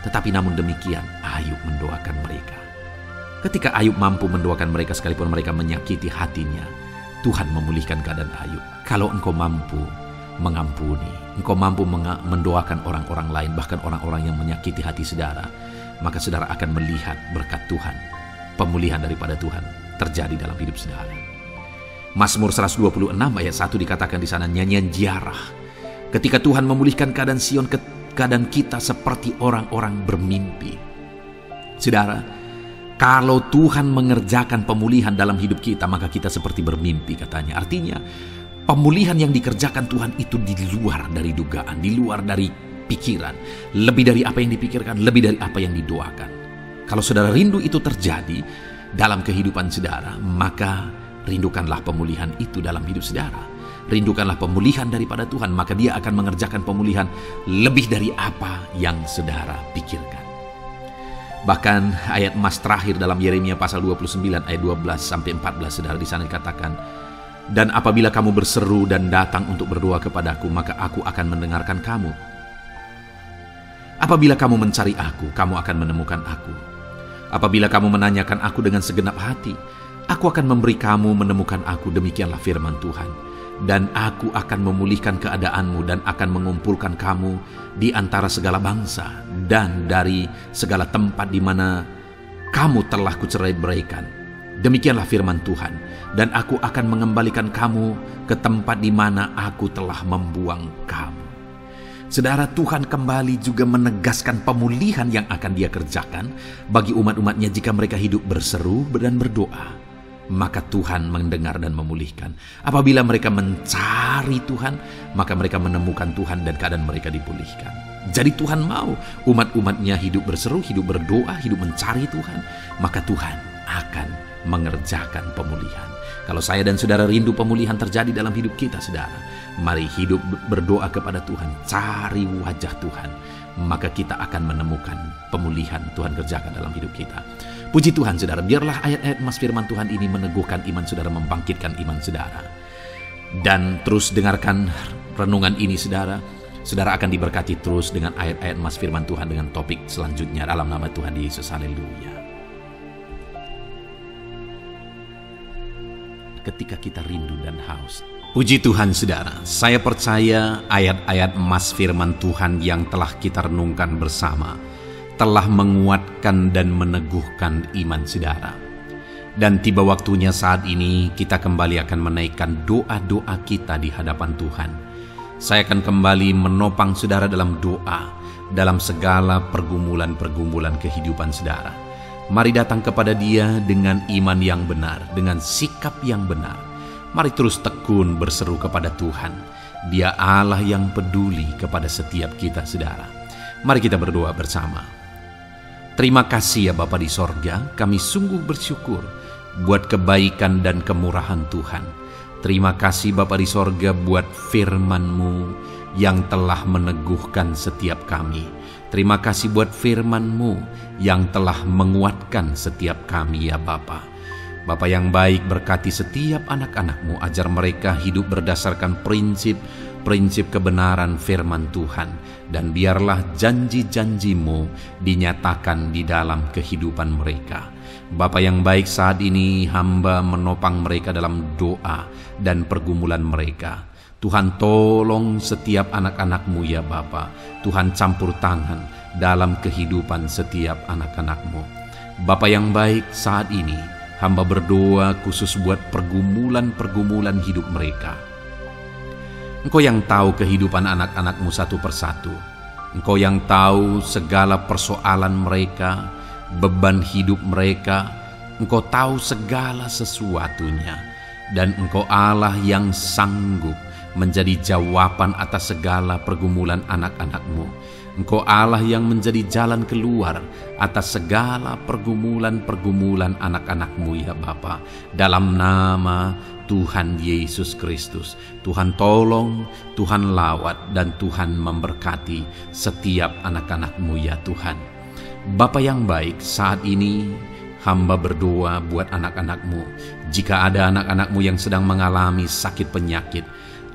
S1: Tetapi namun demikian, Ayub mendoakan mereka. Ketika Ayub mampu mendoakan mereka sekalipun mereka menyakiti hatinya, Tuhan memulihkan keadaan Ayub. Kalau engkau mampu mengampuni, engkau mampu mendoakan orang-orang lain, bahkan orang-orang yang menyakiti hati saudara, maka saudara akan melihat berkat Tuhan, pemulihan daripada Tuhan terjadi dalam hidup saudara. Mazmur 126 ayat 1 dikatakan di sana, nyanyian ziarah. Ketika Tuhan memulihkan keadaan Sion, keadaan kita seperti orang-orang bermimpi. Saudara, kalau Tuhan mengerjakan pemulihan dalam hidup kita, maka kita seperti bermimpi, katanya. Artinya, pemulihan yang dikerjakan Tuhan itu di luar dari dugaan, di luar dari pikiran, lebih dari apa yang dipikirkan, lebih dari apa yang didoakan. Kalau saudara rindu itu terjadi dalam kehidupan saudara, maka rindukanlah pemulihan itu dalam hidup saudara. Rindukanlah pemulihan daripada Tuhan, maka Dia akan mengerjakan pemulihan lebih dari apa yang saudara pikirkan. Bahkan ayat emas terakhir dalam Yeremia pasal 29 ayat 12-14, saudara, di sana dikatakan, dan apabila kamu berseru dan datang untuk berdoa kepadaku, maka aku akan mendengarkan kamu. Apabila kamu mencari aku, kamu akan menemukan aku. Apabila kamu menanyakan aku dengan segenap hati, aku akan memberi kamu menemukan aku, demikianlah firman Tuhan. Dan aku akan memulihkan keadaanmu dan akan mengumpulkan kamu di antara segala bangsa dan dari segala tempat di mana kamu telah kucerai-beraikan. Demikianlah firman Tuhan. Dan aku akan mengembalikan kamu ke tempat di mana aku telah membuang kamu. Saudara, Tuhan kembali juga menegaskan pemulihan yang akan Dia kerjakan bagi umat-umatnya jika mereka hidup berseru dan berdoa. Maka Tuhan mendengar dan memulihkan. Apabila mereka mencari Tuhan, maka mereka menemukan Tuhan dan keadaan mereka dipulihkan. Jadi Tuhan mau umat-umatnya hidup berseru, hidup berdoa, hidup mencari Tuhan, maka Tuhan akan mengerjakan pemulihan. Kalau saya dan saudara rindu pemulihan terjadi dalam hidup kita, saudara, Mari hidup berdoa kepada Tuhan, cari wajah Tuhan, maka kita akan menemukan pemulihan Tuhan kerjakan dalam hidup kita. Puji Tuhan saudara, biarlah ayat-ayat mas firman Tuhan ini meneguhkan iman saudara, membangkitkan iman saudara. Dan terus dengarkan renungan ini saudara. Saudara akan diberkati terus dengan ayat-ayat mas firman Tuhan dengan topik selanjutnya dalam nama Tuhan Yesus. Haleluya. Ketika kita rindu dan haus. Puji Tuhan saudara, saya percaya ayat-ayat mas firman Tuhan yang telah kita renungkan bersama telah menguatkan dan meneguhkan iman saudara. Dan tiba waktunya saat ini kita kembali akan menaikkan doa-doa kita di hadapan Tuhan. Saya akan kembali menopang saudara dalam doa, dalam segala pergumulan-pergumulan kehidupan saudara. Mari datang kepada Dia dengan iman yang benar, dengan sikap yang benar. Mari terus tekun berseru kepada Tuhan. Dia Allah yang peduli kepada setiap kita saudara. Mari kita berdoa bersama. Terima kasih ya Bapa di sorga, kami sungguh bersyukur buat kebaikan dan kemurahan Tuhan. Terima kasih Bapa di sorga buat firman-Mu yang telah meneguhkan setiap kami. Terima kasih buat firman-Mu yang telah menguatkan setiap kami ya Bapa. Bapa yang baik, berkati setiap anak-anak-Mu, ajar mereka hidup berdasarkan prinsip kebenaran firman Tuhan, dan biarlah janji-janji-Mu dinyatakan di dalam kehidupan mereka. Bapa yang baik, saat ini hamba menopang mereka dalam doa dan pergumulan mereka. Tuhan tolong setiap anak-anak-Mu ya Bapa. Tuhan campur tangan dalam kehidupan setiap anak-anak-Mu. Bapa yang baik, saat ini hamba berdoa khusus buat pergumulan-pergumulan hidup mereka. Engkau yang tahu kehidupan anak-anak-Mu satu persatu. Engkau yang tahu segala persoalan mereka, beban hidup mereka. Engkau tahu segala sesuatunya. Dan Engkau Allah yang sanggup menjadi jawaban atas segala pergumulan anak-anak-Mu. Engkau Allah yang menjadi jalan keluar atas segala pergumulan-pergumulan anak-anak-Mu ya Bapa. Dalam nama Tuhan Yesus Kristus, Tuhan tolong, Tuhan lawat, dan Tuhan memberkati setiap anak-anak-Mu ya Tuhan. Bapa yang baik, saat ini hamba berdoa buat anak-anak-Mu. Jika ada anak-anak-Mu yang sedang mengalami sakit penyakit,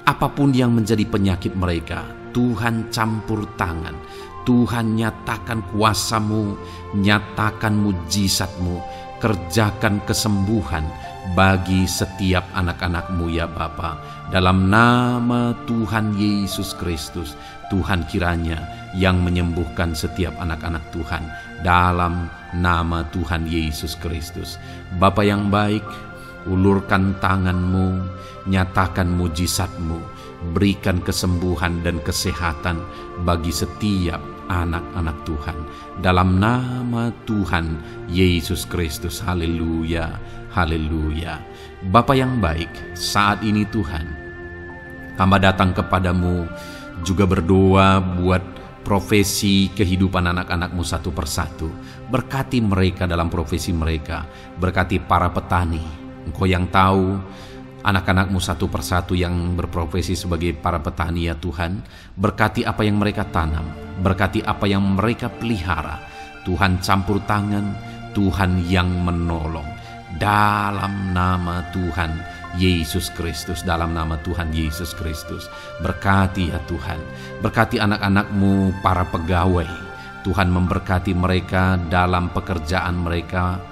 S1: apapun yang menjadi penyakit mereka, Tuhan campur tangan. Tuhan nyatakan kuasa-Mu, nyatakan mujizat-Mu, kerjakan kesembuhan bagi setiap anak-anak-Mu ya Bapa. Dalam nama Tuhan Yesus Kristus, Tuhan kiranya yang menyembuhkan setiap anak-anak Tuhan. Dalam nama Tuhan Yesus Kristus. Bapa yang baik, ulurkan tangan-Mu, nyatakan mujizat-Mu, berikan kesembuhan dan kesehatan bagi setiap anak-anak Tuhan. Dalam nama Tuhan Yesus Kristus. Haleluya, haleluya. Bapa yang baik, saat ini Tuhan, hamba datang kepadamu juga berdoa buat profesi kehidupan anak-anak-Mu satu persatu. Berkati mereka dalam profesi mereka. Berkati para petani. Engkau yang tahu anak-anak-Mu satu persatu yang berprofesi sebagai para petani ya Tuhan. Berkati apa yang mereka tanam, berkati apa yang mereka pelihara. Tuhan campur tangan, Tuhan yang menolong. Dalam nama Tuhan Yesus Kristus, dalam nama Tuhan Yesus Kristus. Berkati ya Tuhan, berkati anak-anak-Mu para pegawai. Tuhan memberkati mereka dalam pekerjaan mereka,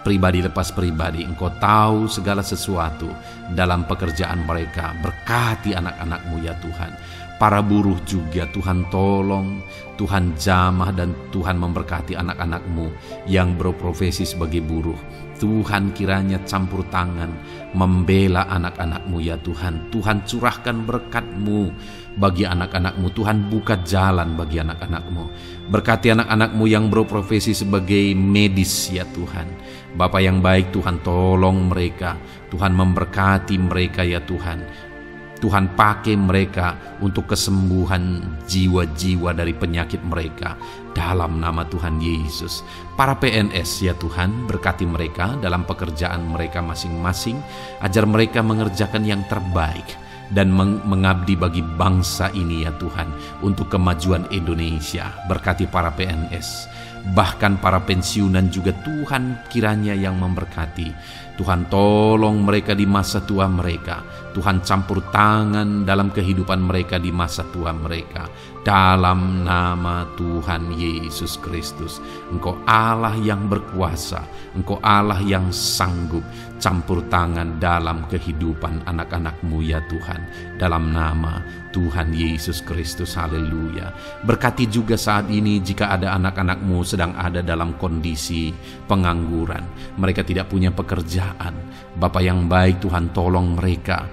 S1: pribadi lepas pribadi. Engkau tahu segala sesuatu dalam pekerjaan mereka. Berkati anak-anak-Mu ya Tuhan. Para buruh juga Tuhan tolong, Tuhan jamah, dan Tuhan memberkati anak-anak-Mu yang berprofesi sebagai buruh. Tuhan kiranya campur tangan membela anak-anak-Mu ya Tuhan. Tuhan curahkan berkat-Mu bagi anak-anak-Mu. Tuhan buka jalan bagi anak-anak-Mu. Berkati anak-anak-Mu yang berprofesi sebagai medis ya Tuhan. Bapa yang baik, Tuhan tolong mereka. Tuhan memberkati mereka ya Tuhan. Tuhan pakai mereka untuk kesembuhan jiwa-jiwa dari penyakit mereka. Dalam nama Tuhan Yesus. Para PNS ya Tuhan, berkati mereka dalam pekerjaan mereka masing-masing. Ajar mereka mengerjakan yang terbaik. dan mengabdi bagi bangsa ini ya Tuhan, untuk kemajuan Indonesia. Berkati para PNS, bahkan para pensiunan juga Tuhan kiranya yang memberkati. Tuhan tolong mereka di masa tua mereka. Tuhan campur tangan dalam kehidupan mereka di masa tua mereka. Dalam nama Tuhan Yesus Kristus, Engkau Allah yang berkuasa, Engkau Allah yang sanggup. Campur tangan dalam kehidupan anak-anak-Mu ya Tuhan, dalam nama Tuhan Yesus Kristus. Haleluya. Berkati juga saat ini jika ada anak-anak-Mu sedang ada dalam kondisi pengangguran, mereka tidak punya pekerjaan. Bapa yang baik, Tuhan tolong mereka,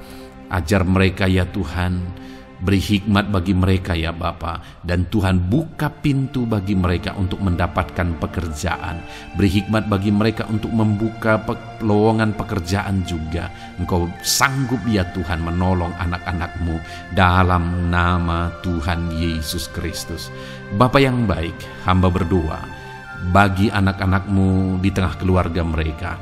S1: ajar mereka ya Tuhan, beri hikmat bagi mereka ya Bapa, dan Tuhan buka pintu bagi mereka untuk mendapatkan pekerjaan. Beri hikmat bagi mereka untuk membuka lowongan pekerjaan juga. Engkau sanggup ya Tuhan menolong anak-anak-Mu dalam nama Tuhan Yesus Kristus. Bapa yang baik, hamba berdoa bagi anak-anak-Mu di tengah keluarga mereka.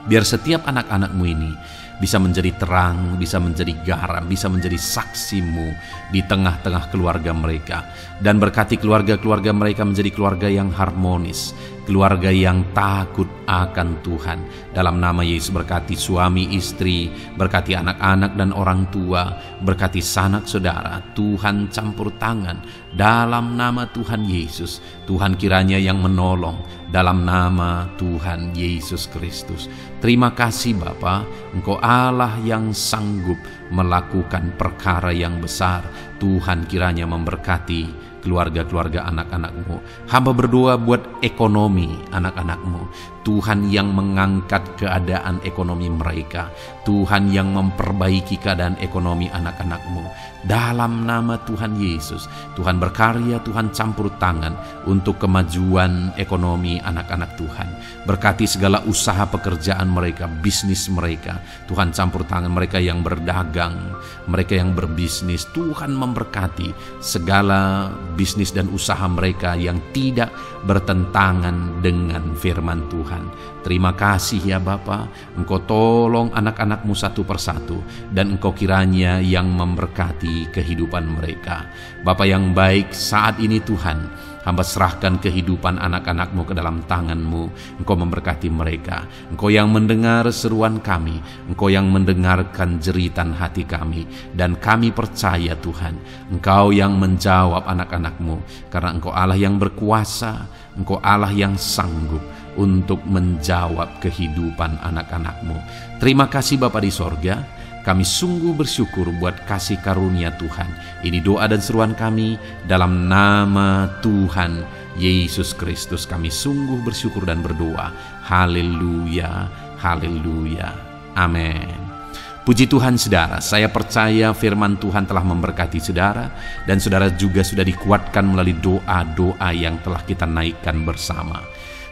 S1: Biar setiap anak-anak-Mu ini bisa menjadi terang, bisa menjadi garam, bisa menjadi saksi-Mu di tengah-tengah keluarga mereka. Dan berkati keluarga-keluarga mereka menjadi keluarga yang harmonis, keluarga yang takut akan Tuhan. Dalam nama Yesus, berkati suami istri, berkati anak-anak dan orang tua, berkati sanak saudara. Tuhan campur tangan dalam nama Tuhan Yesus. Tuhan kiranya yang menolong dalam nama Tuhan Yesus Kristus. Terima kasih Bapa, Engkau Allah yang sanggup melakukan perkara yang besar. Tuhan kiranya memberkati keluarga-keluarga anak-anak-Mu. Hamba berdoa buat ekonomi anak-anak-Mu. Tuhan yang mengangkat keadaan ekonomi mereka. Tuhan yang memperbaiki keadaan ekonomi anak-anak-Mu. Dalam nama Tuhan Yesus, Tuhan berkarya, Tuhan campur tangan untuk kemajuan ekonomi anak-anak Tuhan. Berkati segala usaha pekerjaan mereka, bisnis mereka. Tuhan campur tangan mereka yang berdagang, mereka yang berbisnis. Tuhan memberkati segala bisnis dan usaha mereka yang tidak bertentangan dengan firman Tuhan. Terima kasih ya Bapa, Engkau tolong anak-anak-Mu satu persatu, dan Engkau kiranya yang memberkati kehidupan mereka. Bapa yang baik, saat ini Tuhan, hamba serahkan kehidupan anak-anak-Mu ke dalam tangan-Mu. Engkau memberkati mereka. Engkau yang mendengar seruan kami, Engkau yang mendengarkan jeritan hati kami, dan kami percaya Tuhan, Engkau yang menjawab anak-anak-Mu, karena Engkau Allah yang berkuasa, Engkau Allah yang sanggup untuk menjawab kehidupan anak-anak-Mu. Terima kasih Bapa di sorga. Kami sungguh bersyukur buat kasih karunia Tuhan. Ini doa dan seruan kami dalam nama Tuhan Yesus Kristus. Kami sungguh bersyukur dan berdoa. Haleluya, haleluya, amin. Puji Tuhan saudara, saya percaya firman Tuhan telah memberkati saudara, dan saudara juga sudah dikuatkan melalui doa-doa yang telah kita naikkan bersama.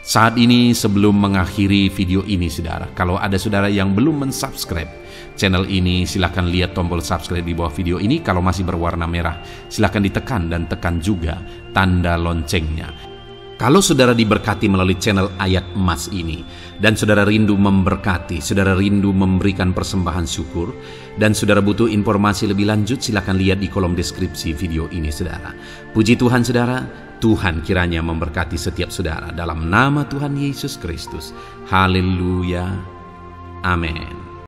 S1: Saat ini sebelum mengakhiri video ini saudara, kalau ada saudara yang belum mensubscribe channel ini, silakan lihat tombol subscribe di bawah video ini. Kalau masih berwarna merah, silakan ditekan dan tekan juga tanda loncengnya. Kalau saudara diberkati melalui channel Ayat Emas ini, dan saudara rindu memberkati, saudara rindu memberikan persembahan syukur, dan saudara butuh informasi lebih lanjut, silakan lihat di kolom deskripsi video ini saudara. Puji Tuhan saudara, Tuhan kiranya memberkati setiap saudara dalam nama Tuhan Yesus Kristus. Haleluya, amin.